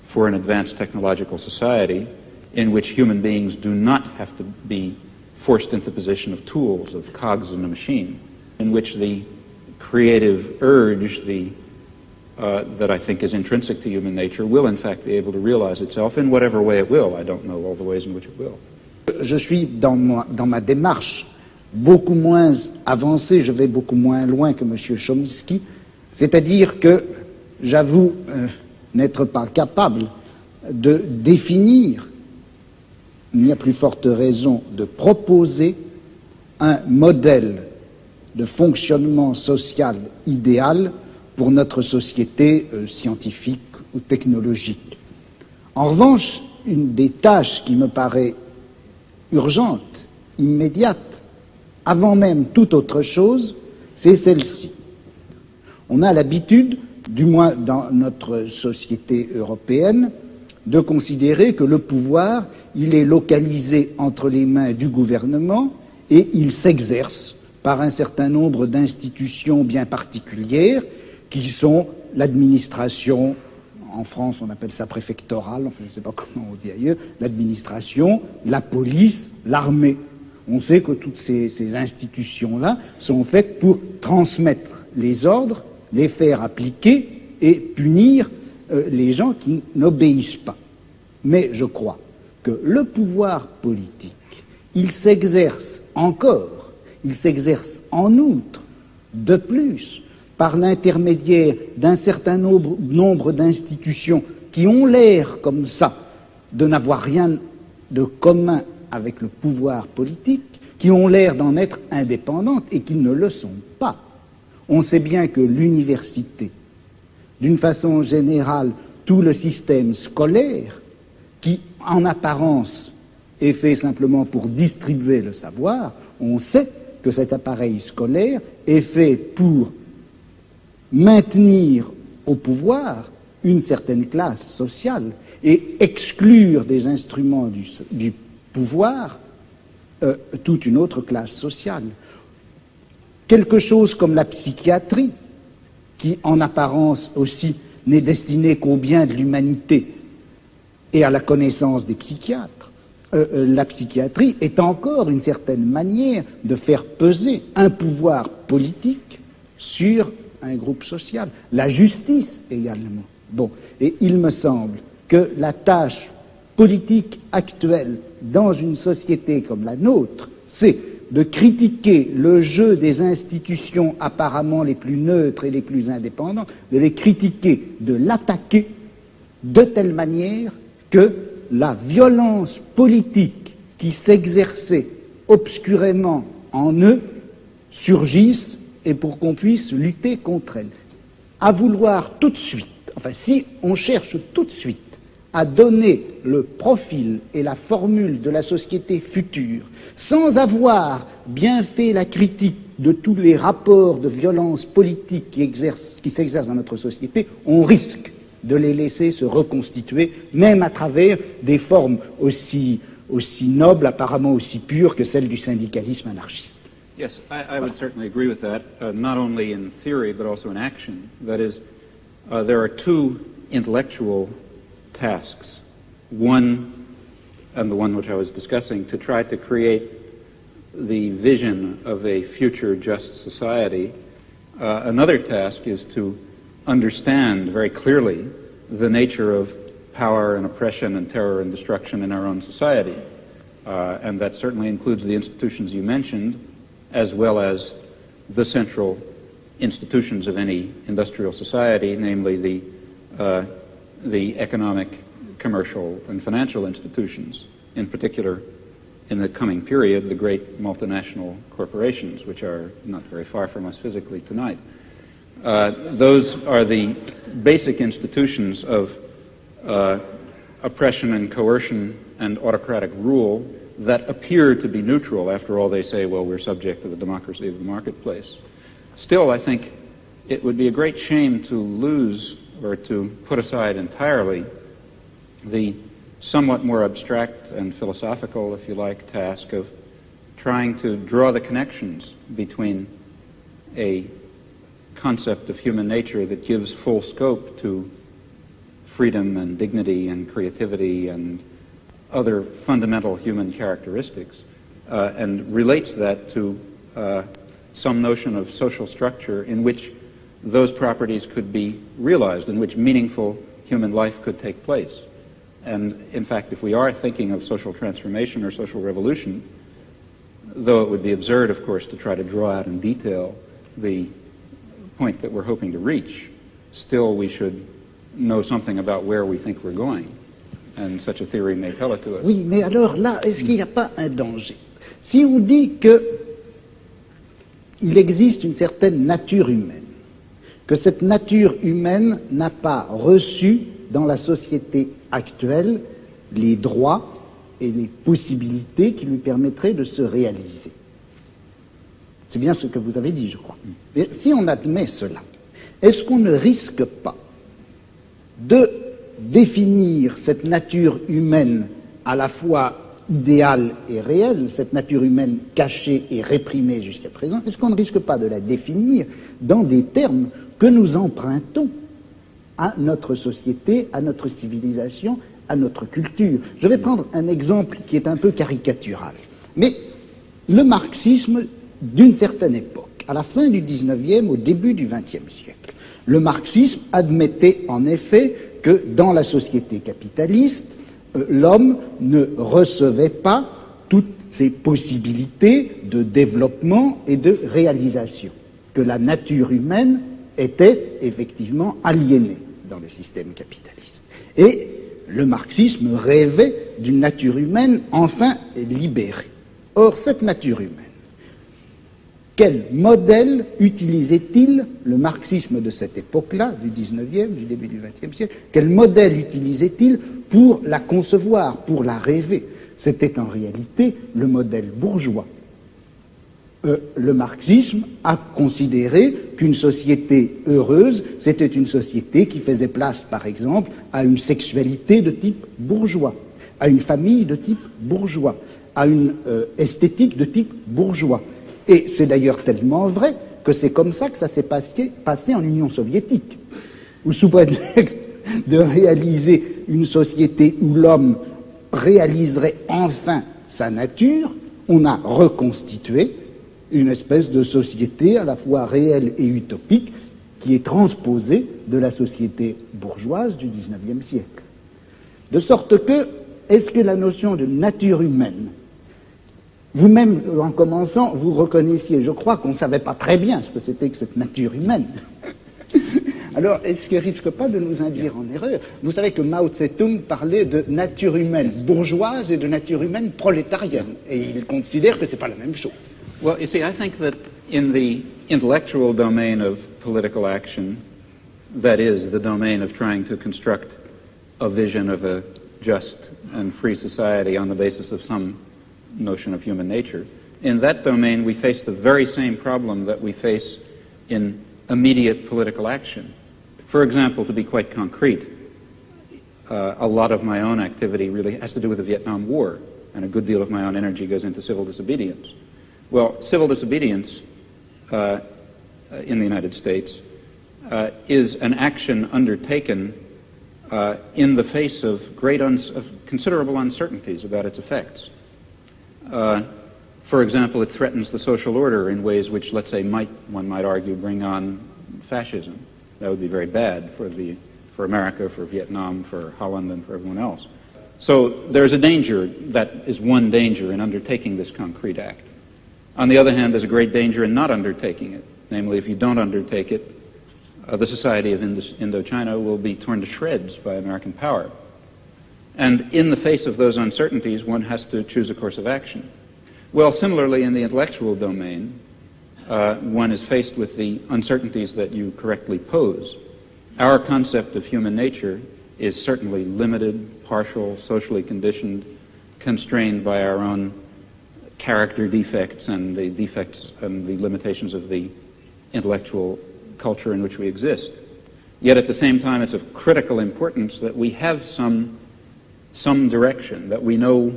for an advanced technological society in which human beings do not have to be forced into the position of tools, of cogs in a machine, in which the creative urge, that I think is intrinsic to human nature, will in fact be able to realize itself in whatever way it will. I don't know all the ways in which it will. Je suis dans ma démarche beaucoup moins avancée, je vais beaucoup moins loin que M. Chomsky, c'est-à-dire que j'avoue n'être pas capable de définir, il n'y a plus forte raison de proposer un modèle de fonctionnement social idéal pour notre société scientifique ou technologique. En revanche, une des tâches qui me paraît urgente, immédiate, avant même toute autre chose, c'est celle-ci. On a l'habitude, du moins dans notre société européenne, de considérer que le pouvoir, il est localisé entre les mains du gouvernement et il s'exerce par un certain nombre d'institutions bien particulières qui sont l'administration, en France on appelle ça préfectorale, enfin je ne sais pas comment on dit ailleurs, l'administration, la police, l'armée. On sait que toutes ces institutions-là sont faites pour transmettre les ordres, les faire appliquer et punir les gens qui n'obéissent pas. Mais je crois que le pouvoir politique, il s'exerce encore, il s'exerce en outre, de plus, par l'intermédiaire d'un certain nombre d'institutions qui ont l'air comme ça de n'avoir rien de commun avec le pouvoir politique, qui ont l'air d'en être indépendantes et qui ne le sont pas. On sait bien que l'université, d'une façon générale, tout le système scolaire, qui en apparence est fait simplement pour distribuer le savoir, on sait que cet appareil scolaire est fait pour maintenir au pouvoir une certaine classe sociale et exclure des instruments du pouvoir toute une autre classe sociale. quelque chose comme la psychiatrie, qui en apparence aussi n'est destinée qu'au bien de l'humanité et à la connaissance des psychiatres, la psychiatrie est encore une certaine manière de faire peser un pouvoir politique sur un groupe social. La justice également. Bon, et il me semble que la tâche politique actuelle dans une société comme la nôtre, c'est de critiquer le jeu des institutions apparemment les plus neutres et les plus indépendantes, de les critiquer, de l'attaquer de telle manière que la violence politique qui s'exerçait obscurément en eux surgisse et pour qu'on puisse lutter contre elle. À vouloir tout de suite, enfin si on cherche tout de suite à donner le profil et la formule de la société future, sans avoir bien fait la critique de tous les rapports de violence politique qui s'exercent dans notre société, on risque de les laisser se reconstituer, même à travers des formes aussi nobles, apparemment aussi pures que celles du syndicalisme anarchiste. Yes, I would certainly agree with that, not only in theory but also in action. That is, there are two intellectual tasks. One, and the one which I was discussing, to try to create the vision of a future just society. Another task is to understand very clearly the nature of power and oppression and terror and destruction in our own society. And that certainly includes the institutions you mentioned, as well as the central institutions of any industrial society, namely the economic, commercial, and financial institutions, in particular, in the coming period, the great multinational corporations, which are not very far from us physically tonight. Those are the basic institutions of oppression and coercion and autocratic rule that appear to be neutral. After all, they say, well, we're subject to the democracy of the marketplace. Still, I think it would be a great shame to lose or to put aside entirely the somewhat more abstract and philosophical, if you like, task of trying to draw the connections between a concept of human nature that gives full scope to freedom and dignity and creativity and other fundamental human characteristics, and relates that to some notion of social structure in which those properties could be realized, in which meaningful human life could take place. And in fact, if we are thinking of social transformation or social revolution, though it would be absurd, of course, to try to draw out in detail the point that we're hoping to reach, still we should know something about where we think we're going. And such a theory may tell it to us. Oui, mais alors là, est-ce qu'il n'y a pas un danger? Si on dit qu'il existe une certaine nature humaine, que cette nature humaine n'a pas reçu dans la société actuelle les droits et les possibilités qui lui permettraient de se réaliser. C'est bien ce que vous avez dit, je crois. Mais si on admet cela, est-ce qu'on ne risque pas de définir cette nature humaine à la fois idéale et réelle, cette nature humaine cachée et réprimée jusqu'à présent, est-ce qu'on ne risque pas de la définir dans des termes que nous empruntons à notre société, à notre civilisation, à notre culture? Je vais prendre un exemple qui est un peu caricatural, mais le marxisme d'une certaine époque, à la fin du XIXe, au début du XXe siècle, le marxisme admettait en effet que dans la société capitaliste, l'homme ne recevait pas toutes ses possibilités de développement et de réalisation, que la nature humaine était effectivement aliénée dans le système capitaliste. Et le marxisme rêvait d'une nature humaine enfin libérée. Or, cette nature humaine, quel modèle utilisait-il le marxisme de cette époque-là, du XIXe, du début du XXe siècle, quel modèle utilisait-il pour la concevoir, pour la rêver? C'était en réalité le modèle bourgeois. Le marxisme a considéré qu'une société heureuse, c'était une société qui faisait place, par exemple, à une sexualité de type bourgeois, à une famille de type bourgeois, à une esthétique de type bourgeois. Et c'est d'ailleurs tellement vrai que c'est comme ça que ça s'est passé en Union soviétique, où sous prétexte de réaliser une société où l'homme réaliserait enfin sa nature, on a reconstitué une espèce de société à la fois réelle et utopique qui est transposée de la société bourgeoise du XIXe siècle. De sorte que, est-ce que la notion de nature humaine, vous-même, en commençant, vous reconnaissiez, je crois qu'on ne savait pas très bien ce que c'était que cette nature humaine. Alors, est-ce qu'elle ne risque pas de nous induire en erreur? Vous savez que Mao Tse-tung parlait de nature humaine bourgeoise et de nature humaine prolétarienne, et il considère que ce n'est pas la même chose. Well, you see, I think that in the intellectual domain of political action, that is, the domain of trying to construct a vision of a just and free society on the basis of some notion of human nature, in that domain we face the very same problem that we face in immediate political action. For example, to be quite concrete, a lot of my own activity really has to do with the Vietnam War, and a good deal of my own energy goes into civil disobedience. Well, civil disobedience in the United States is an action undertaken in the face of considerable uncertainties about its effects. For example, it threatens the social order in ways which, let's say, one might argue, bring on fascism. That would be very bad for America, for Vietnam, for Holland, and for everyone else. So there's a danger, that is one danger in undertaking this concrete act. On the other hand, there's a great danger in not undertaking it. Namely, if you don't undertake it, the society of Indochina will be torn to shreds by American power. And in the face of those uncertainties, one has to choose a course of action. Well, similarly, in the intellectual domain, one is faced with the uncertainties that you correctly pose. Our concept of human nature is certainly limited, partial, socially conditioned, constrained by our own character defects and the limitations of the intellectual culture in which we exist. Yet at the same time, it's of critical importance that we have some direction, that we know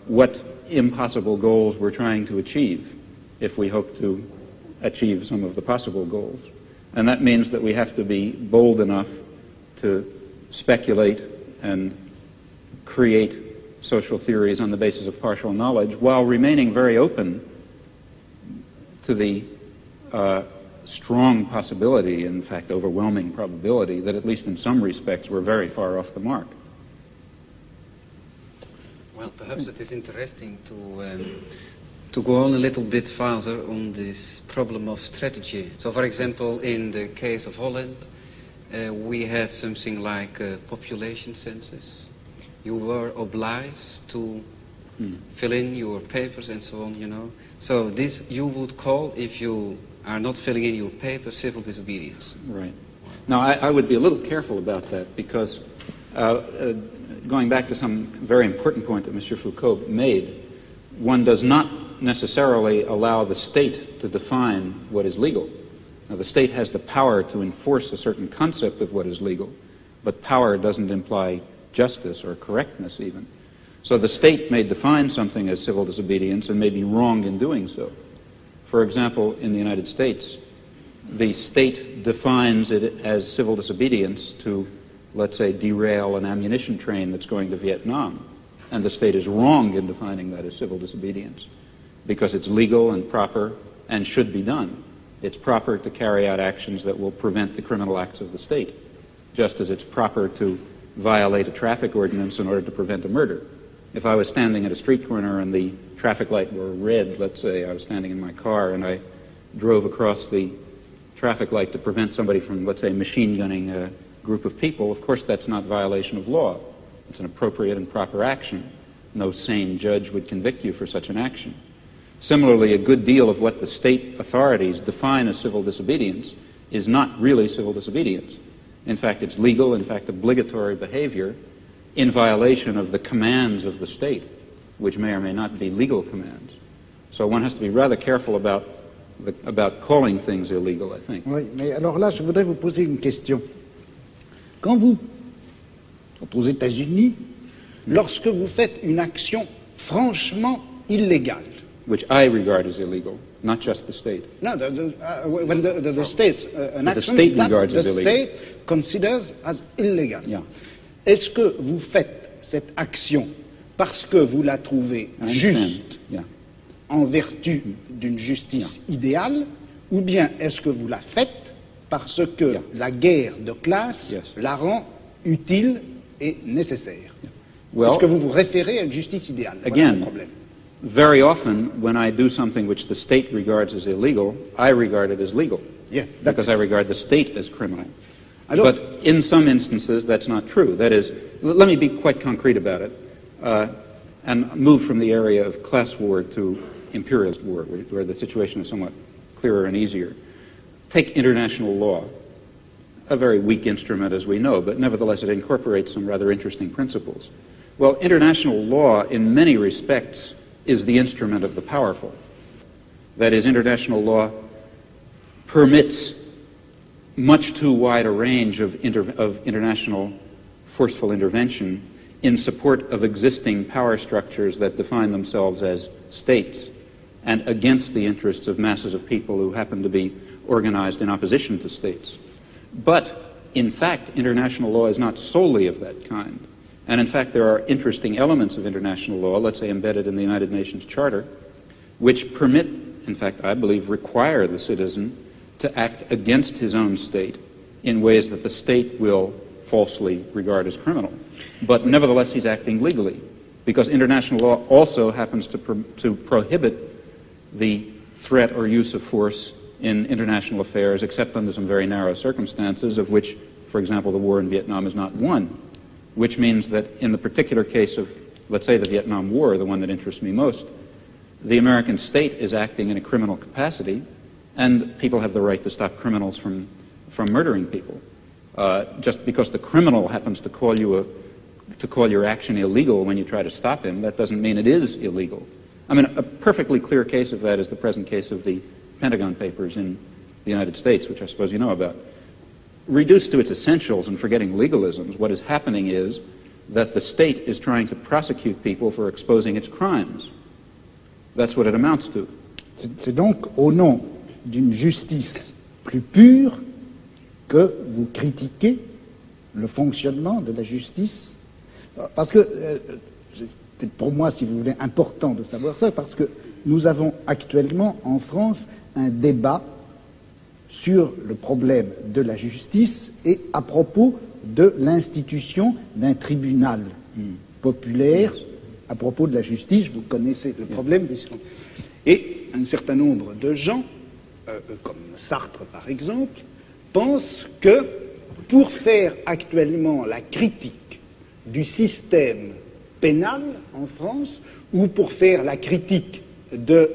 what impossible goals we're trying to achieve if we hope to achieve some of the possible goals. And that means that we have to be bold enough to speculate and create social theories on the basis of partial knowledge while remaining very open to the strong possibility, in fact overwhelming probability, that at least in some respects we're very far off the mark. Well, perhaps it is interesting to go on a little bit further on this problem of strategy. So, for example, in the case of Holland, we had something like a population census. You were obliged to fill in your papers and so on, you know. So this you would call, if you are not filling in your papers, civil disobedience. Right. Now, I would be a little careful about that because going back to some very important point that Mr. Foucault made, one does not necessarily allow the state to define what is legal. Now, the state has the power to enforce a certain concept of what is legal, but power doesn't imply justice or correctness even. So the state may define something as civil disobedience and may be wrong in doing so. For example, in the United States, the state defines it as civil disobedience to, let's say, derail an ammunition train that's going to Vietnam. And the state is wrong in defining that as civil disobedience because it's legal and proper and should be done. It's proper to carry out actions that will prevent the criminal acts of the state, just as it's proper to violate a traffic ordinance in order to prevent a murder. If I was standing at a street corner and the traffic light were red, let's say I was standing in my car and I drove across the traffic light to prevent somebody from, let's say, machine gunning a group of people, of course that's not violation of law. It's an appropriate and proper action. No sane judge would convict you for such an action. Similarly, a good deal of what the state authorities define as civil disobedience is not really civil disobedience. In fact, it's legal, in fact, obligatory behavior in violation of the commands of the state, which may or may not be legal commands. So one has to be rather careful about calling things illegal, I think. Oui, mais alors là, je voudrais vous poser une question. Quand aux États-Unis, lorsque vous faites une action franchement illégale, which I regard as illegal, not just the state. No, when the state's an the action state that regards the as illegal. state considers as illegal. Yeah. Est-ce que vous faites cette action parce que vous la trouvez juste Yeah. en vertu d'une justice idéale, ou bien est-ce que vous la faites parce que la guerre de classe la rend utile et nécessaire? Well, est-ce que vous vous référez à une justice idéale? Voilà again, le problème. very often when I do something which the state regards as illegal, I regard it as legal. Yes, because I regard the state as criminal. Alors, but in some instances, that's not true. That is, let me be quite concrete about it, and move from the area of class war to imperialist war, where the situation is somewhat clearer and easier. Take international law, a very weak instrument as we know, but nevertheless it incorporates some rather interesting principles. Well, international law, in many respects, is the instrument of the powerful. That is, international law permits much too wide a range of international forceful intervention in support of existing power structures that define themselves as states and against the interests of masses of people who happen to be organized in opposition to states. But, in fact, international law is not solely of that kind. And in fact, there are interesting elements of international law, let's say embedded in the United Nations Charter, which permit, in fact, I believe, require the citizen to act against his own state in ways that the state will falsely regard as criminal. But nevertheless, he's acting legally, because international law also happens to prohibit the threat or use of force in international affairs, except under some very narrow circumstances, of which, for example, the war in Vietnam is not one. Which means that in the particular case of, let's say, the Vietnam War, the one that interests me most, the American state is acting in a criminal capacity, and people have the right to stop criminals from murdering people. Just because the criminal happens to call your action illegal when you try to stop him, that doesn't mean it is illegal. I mean, a perfectly clear case of that is the present case of the Pentagon Papers in the United States, which I suppose you know about. Reduced to its essentials and forgetting legalisms, what is happening is that the state is trying to prosecute people for exposing its crimes. That's what it amounts to. C'est donc au nom d'une justice plus pure que vous critiquez le fonctionnement de la justice. Parce que, c'est pour moi, si vous voulez, important de savoir ça, parce que nous avons actuellement en France un débat sur le problème de la justice et à propos de l'institution d'un tribunal populaire à propos de la justice. Vous connaissez le problème. Et un certain nombre de gens, comme Sartre par exemple, pensent que pour faire actuellement la critique du système pénal en France, ou pour faire la critique de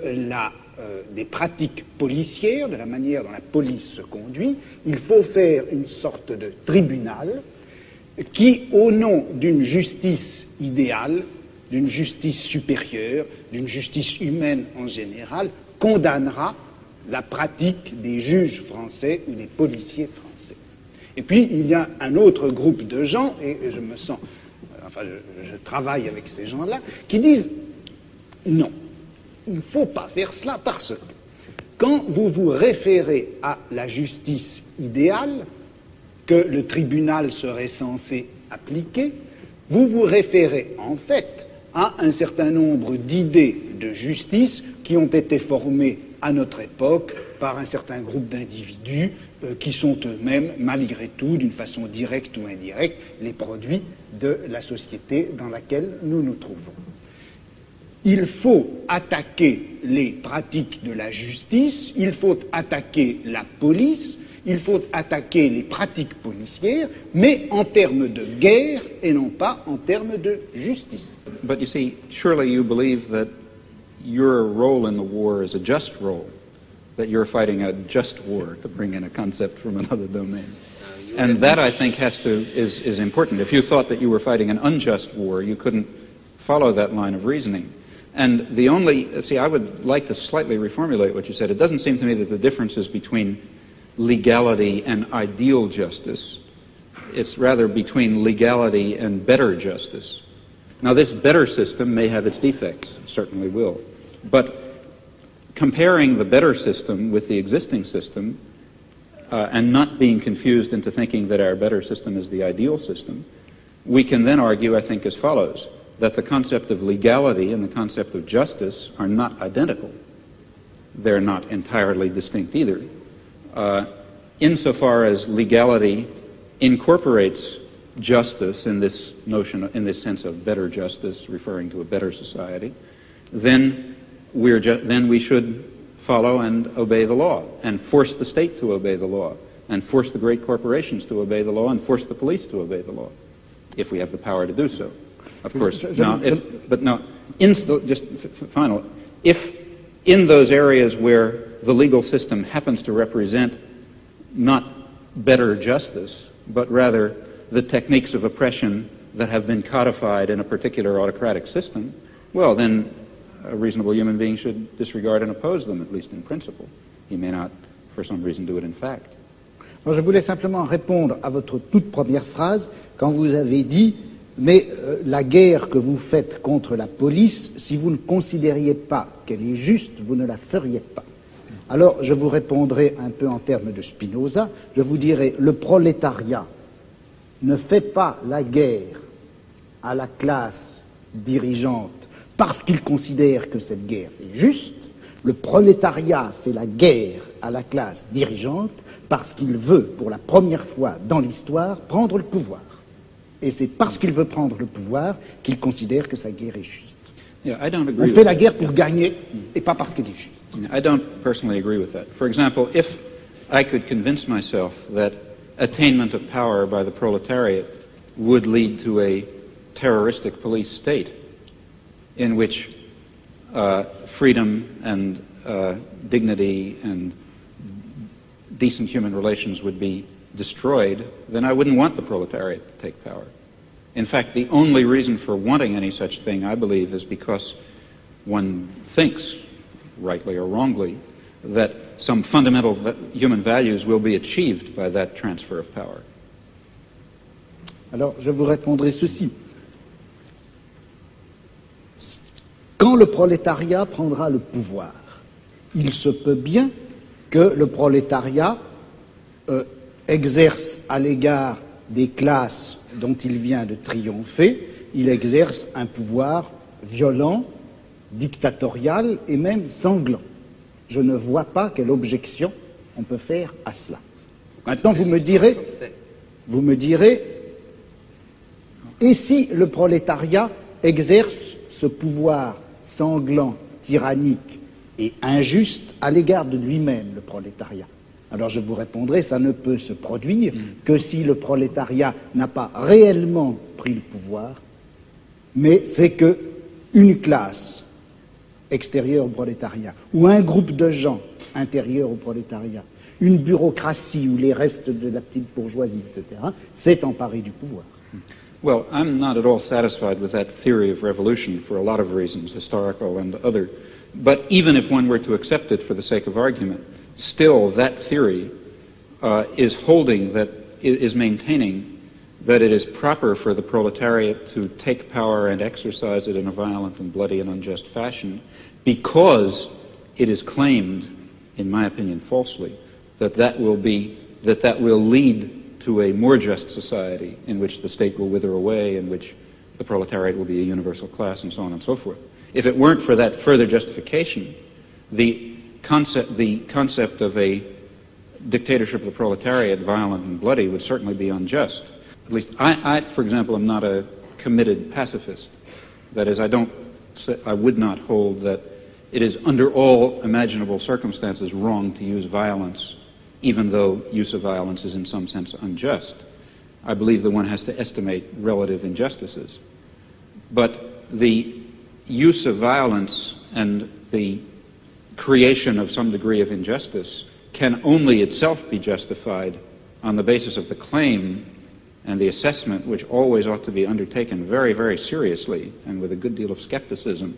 des pratiques policières, de la manière dont la police se conduit, il faut faire une sorte de tribunal qui, au nom d'une justice idéale, d'une justice supérieure, d'une justice humaine en général, condamnera la pratique des juges français ou des policiers français. Et puis, il y a un autre groupe de gens, et je me sens, je travaille avec ces gens-là, qui disent non. Il ne faut pas faire cela parce que quand vous vous référez à la justice idéale que le tribunal serait censé appliquer, vous vous référez en fait à un certain nombre d'idées de justice qui ont été formées à notre époque par un certain groupe d'individus qui sont eux-mêmes, malgré tout, d'une façon directe ou indirecte, les produits de la société dans laquelle nous nous trouvons. Il faut attaquer les pratiques de la justice, il faut attaquer la police, il faut attaquer les pratiques policières, mais en termes de guerre et non pas en termes de justice. But you see, surely you believe that your role in the war is a just role, that you're fighting a just war, to bring in a concept from another domain. And that, I think, is important. If you thought that you were fighting an unjust war, you couldn't follow that line of reasoning. And the only, I would like to slightly reformulate what you said. It doesn't seem to me that the difference is between legality and ideal justice. It's rather between legality and better justice. Now, this better system may have its defects, certainly will. But comparing the better system with the existing system and not being confused into thinking that our better system is the ideal system, we can then argue, I think, as follows, that the concept of legality and the concept of justice are not identical. They're not entirely distinct either. Insofar as legality incorporates justice in this notion, in this sense of better justice, referring to a better society, then we should follow and obey the law, and force the state to obey the law, and force the great corporations to obey the law, and force the police to obey the law, if we have the power to do so. Of course, if in those areas where the legal system happens to represent not better justice, but rather the techniques of oppression that have been codified in a particular autocratic system, well, then a reasonable human being should disregard and oppose them, at least in principle. He may not, for some reason, do it in fact. Alors, je voulais simplement répondre à votre toute première phrase, quand vous avez dit « Mais la guerre que vous faites contre la police, si vous ne considériez pas qu'elle est juste, vous ne la feriez pas. » Alors, je vous répondrai un peu en termes de Spinoza, je vous dirai « Le prolétariat ne fait pas la guerre à la classe dirigeante parce qu'il considère que cette guerre est juste, le prolétariat fait la guerre à la classe dirigeante parce qu'il veut, pour la première fois dans l'histoire, prendre le pouvoir. Et c'est parce qu'il veut prendre le pouvoir qu'il considère que sa guerre est juste. Yeah, I don't agree On fait la guerre pour gagner et pas parce qu'elle est juste. I don't personally agree with that. For example, if I could convince myself that attainment of power by the proletariat would lead to a terroristic police state in which freedom and dignity and decent human relations would be destroyed, then I wouldn't want the proletariat to take power. In fact, the only reason for wanting any such thing, I believe, is because one thinks, rightly or wrongly, that some fundamental human values will be achieved by that transfer of power. Alors, je vous répondrai ceci. Quand le prolétariat prendra le pouvoir, il se peut bien que le prolétariat exerce à l'égard des classes dont il vient de triompher, il exerce un pouvoir violent, dictatorial et même sanglant. Je ne vois pas quelle objection on peut faire à cela. Maintenant, vous me direz, et si le prolétariat exerce ce pouvoir sanglant, tyrannique et injuste à l'égard de lui-même, le prolétariat? Alors je vous répondrai, ça ne peut se produire que si le prolétariat n'a pas réellement pris le pouvoir, mais c'est que une classe extérieure au prolétariat, ou un groupe de gens intérieurs au prolétariat, une bureaucratie ou les restes de la petite bourgeoisie, etc., s'est emparé du pouvoir. Well, I'm not at all satisfied with that theory of revolution for a lot of reasons, historical and other. But even if one were to accept it for the sake of argument, still that theory is maintaining that it is proper for the proletariat to take power and exercise it in a violent and bloody and unjust fashion because it is claimed, in my opinion falsely, that will lead to a more just society in which the state will wither away, in which the proletariat will be a universal class, and so on and so forth. If it weren't for that further justification, the concept of a dictatorship of the proletariat, violent and bloody, would certainly be unjust. At least I, for example, am not a committed pacifist. That is, I would not hold that it is under all imaginable circumstances wrong to use violence, even though use of violence is in some sense unjust. I believe that one has to estimate relative injustices. But the use of violence and the creation of some degree of injustice can only itself be justified on the basis of the claim and the assessment, which always ought to be undertaken very, very seriously and with a good deal of skepticism,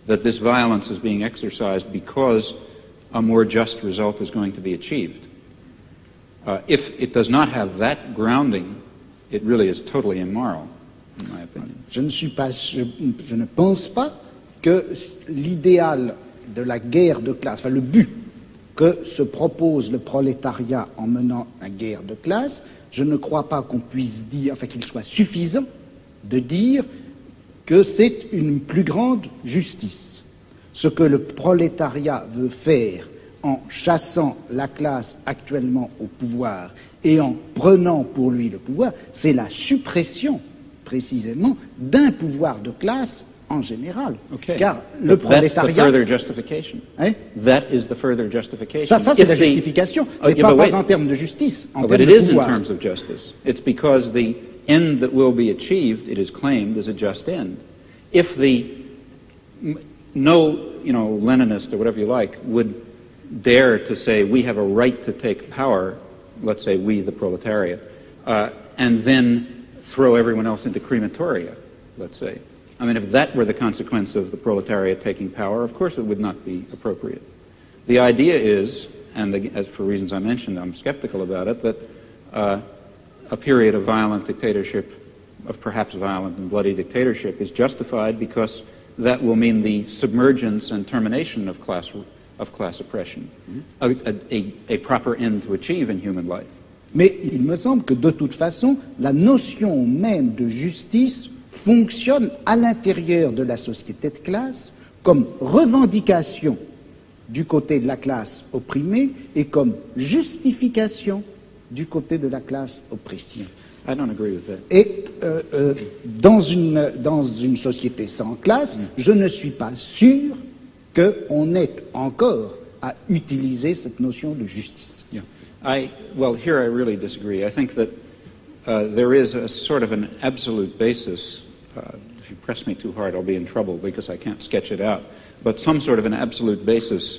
that this violence is being exercised because a more just result is going to be achieved. If it does not have that grounding, it really is totally immoral, in my opinion. Je ne pense pas que l'idéal de la guerre de classe, enfin le but que se propose le prolétariat en menant la guerre de classe, je ne crois pas qu'on puisse dire, enfin qu'il soit suffisant de dire que c'est une plus grande justice. Ce que le prolétariat veut faire en chassant la classe actuellement au pouvoir et en prenant pour lui le pouvoir, c'est la suppression, précisément, d'un pouvoir de classe en général. Okay. Car le prolétariat... That's the further justification. Hein? That is the further justification. Ça c'est la justification, mais pas en termes de justice, en termes de pouvoir. But it is in terms of justice. It's because the end that will be achieved, it is claimed, is a just end. If no Leninist or whatever you like would dare to say we have a right to take power, let's say we, the proletariat, and then throw everyone else into crematoria, let's say. I mean, if that were the consequence of the proletariat taking power, of course it would not be appropriate. The idea is, and as for reasons I mentioned, I'm skeptical about it, that a period of violent dictatorship, of perhaps violent and bloody dictatorship, is justified because that will mean the submergence and termination of class oppression, a proper end to achieve in human life. Mais il me semble que de toute façon, la notion même de justice fonctionne à l'intérieur de la société de classe comme revendication du côté de la classe opprimée et comme justification du côté de la classe oppressive. I don't agree with that. Et dans une société sans classe, je ne suis pas sûr qu'on ait encore à utiliser cette notion de justice. Yeah. Well, here I really disagree. I think that there is a sort of an absolute basis. If you press me too hard, I'll be in trouble because I can't sketch it out. But some sort of an absolute basis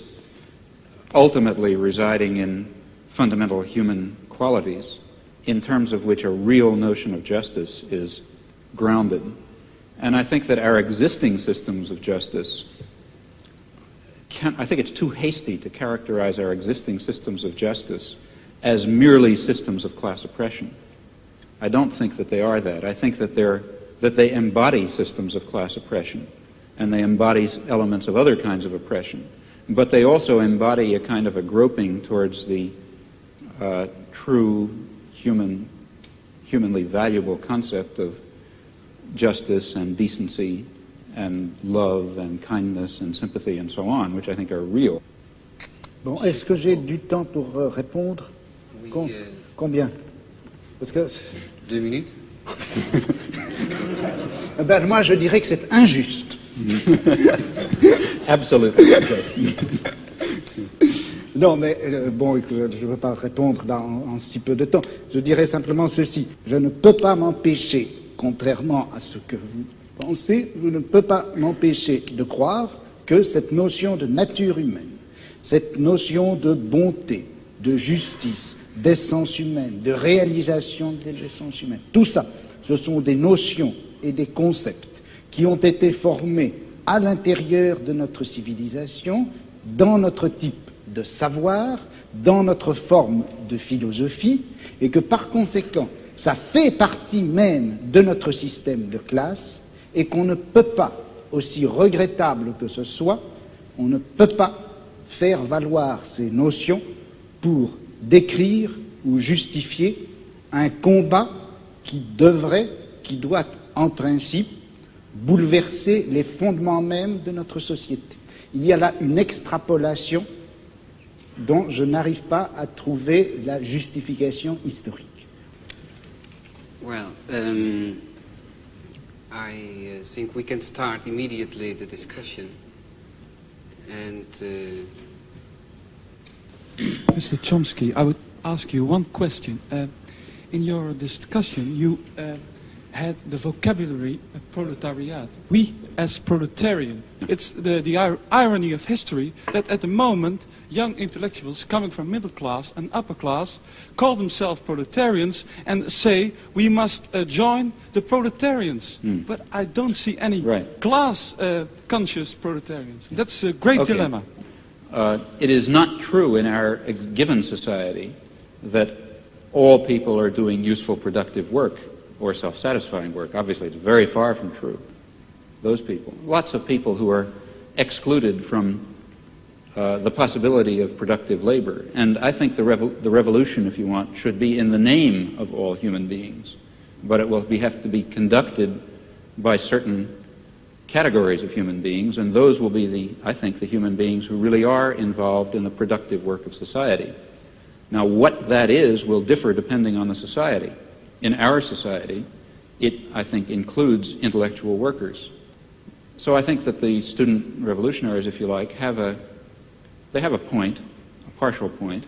ultimately residing in fundamental human qualities in terms of which a real notion of justice is grounded. And I think that our existing systems of justice I think it's too hasty to characterize our existing systems of justice as merely systems of class oppression. I don't think that they are that. I think that they embody systems of class oppression, and they embody elements of other kinds of oppression. But they also embody a kind of a groping towards the true humanly valuable concept of justice and decency and love and kindness and sympathy and so on, which I think are real. Bon, est-ce que j'ai du temps pour répondre? Oui, Combien? Parce que 2 minutes. Ben, moi, je dirais que c'est injuste. Absolutely. Non, mais bon, je ne veux pas répondre en si peu de temps. Je dirais simplement ceci. Je ne peux pas m'empêcher, contrairement à ce que vous pensez, je ne peux pas m'empêcher de croire que cette notion de nature humaine, cette notion de bonté, de justice, d'essence humaine, de réalisation de l'essence humaine, tout ça, ce sont des notions et des concepts qui ont été formés à l'intérieur de notre civilisation, dans notre type de savoir, dans notre forme de philosophie, et que par conséquent, ça fait partie même de notre système de classe, et qu'on ne peut pas, aussi regrettable que ce soit, on ne peut pas faire valoir ces notions pour décrire ou justifier un combat qui doit en principe bouleverser les fondements mêmes de notre société. Il y a là une extrapolation dont je n'arrive pas à trouver la justification historique. Well, I think we can start immediately the discussion. And Mr. Chomsky, I would ask you one question. In your discussion, you had the vocabulary proletariat. We as proletarian. It's the irony of history that at the moment young intellectuals coming from middle class and upper class call themselves proletarians and say we must join the proletarians. But I don't see any class conscious proletarians. That's a great dilemma. It is not true in our given society that all people are doing useful, productive work or self-satisfying work. Obviously, it's very far from true. Those people. Lots of people who are excluded from the possibility of productive labor. And I think the revolution, if you want, should be in the name of all human beings, but it will have to be conducted by certain categories of human beings, and those will be, I think, the human beings who really are involved in the productive work of society. Now, what that is will differ depending on the society. In our society, it, I think, includes intellectual workers. So I think that the student revolutionaries, if you like, have a point, a partial point.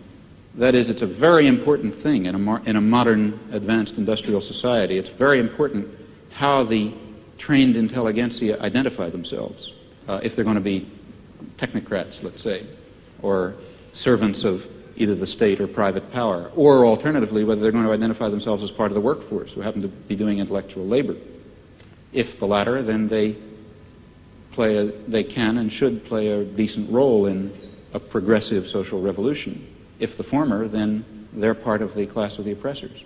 That is, it's a very important thing in a modern advanced industrial society. It's very important how the trained intelligentsia identify themselves, if they're going to be technocrats, let's say, or servants of either the state or private power, or alternatively, whether they're going to identify themselves as part of the workforce who happen to be doing intellectual labor. If the latter, then they can and should play a decent role in a progressive social revolution. If the former, then they're part of the class of the oppressors.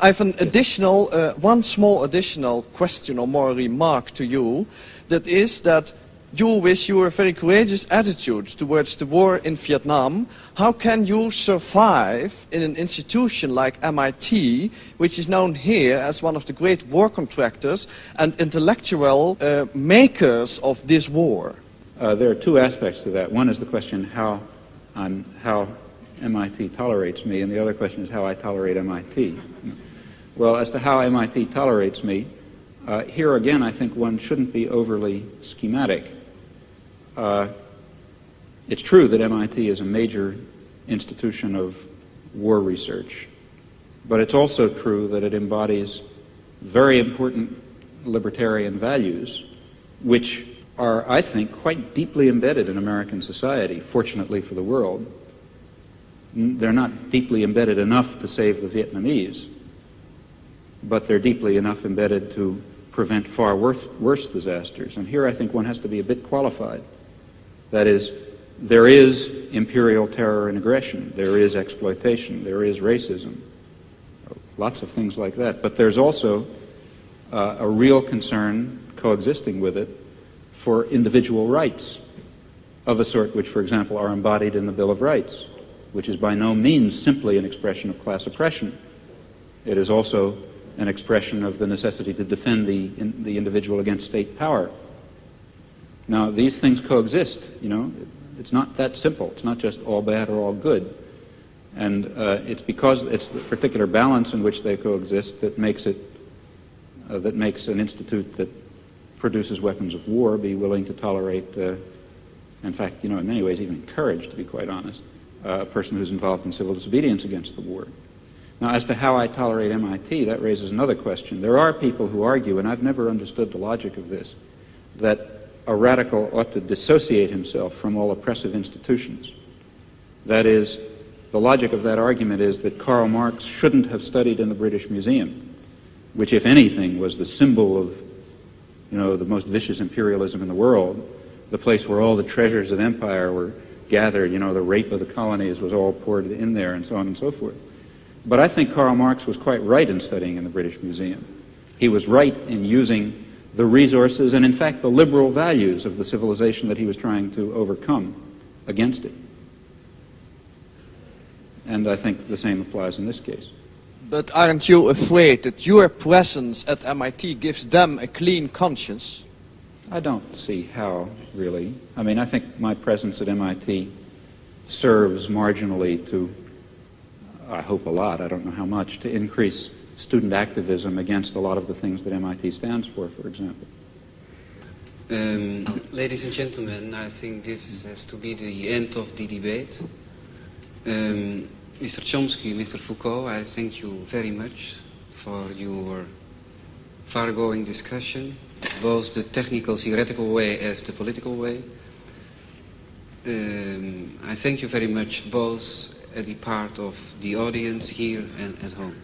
I have an additional, one small additional question or more remark to you. That is that you, with your very courageous attitude towards the war in Vietnam, how can you survive in an institution like MIT, which is known here as one of the great war contractors and intellectual makers of this war? There are two aspects to that. One is the question how MIT tolerates me, and the other question is how I tolerate MIT. Well, as to how MIT tolerates me, here again I think one shouldn't be overly schematic. It's true that MIT is a major institution of war research, but it's also true that it embodies very important libertarian values, which are, I think, quite deeply embedded in American society, fortunately for the world. They're not deeply embedded enough to save the Vietnamese, but they're deeply enough embedded to prevent far worse disasters. And here I think one has to be a bit qualified. That is, there is imperial terror and aggression, there is exploitation, there is racism, lots of things like that. But there's also a real concern coexisting with it for individual rights of a sort which, for example, are embodied in the Bill of Rights, which is by no means simply an expression of class oppression. It is also an expression of the necessity to defend the individual against state power. Now, these things coexist, you know. It's not that simple. It's not just all bad or all good. And it's because it's the particular balance in which they coexist that makes it, that makes an institute that produces weapons of war be willing to tolerate, in fact, you know, in many ways even encourage, to be quite honest, a person who's involved in civil disobedience against the war. Now, as to how I tolerate MIT, that raises another question. There are people who argue, and I've never understood the logic of this, that a radical ought to dissociate himself from all oppressive institutions. That is, the logic of that argument is that Karl Marx shouldn't have studied in the British Museum, which, if anything, was the symbol of, you know, the most vicious imperialism in the world, the place where all the treasures of empire were gathered, you know, the rape of the colonies was all poured in there, and so on and so forth. But I think Karl Marx was quite right in studying in the British Museum. He was right in using the resources and, in fact, the liberal values of the civilization that he was trying to overcome against it. And I think the same applies in this case. But aren't you afraid that your presence at MIT gives them a clean conscience? I don't see how, really. I mean, I think my presence at MIT serves marginally to, I hope a lot, I don't know how much, to increase student activism against a lot of the things that MIT stands for example. Ladies and gentlemen, I think this has to be the end of the debate. Mr. Chomsky, Mr. Foucault, I thank you very much for your far-going discussion, both the technical, theoretical way as the political way. I thank you very much both at the part of the audience here and at home.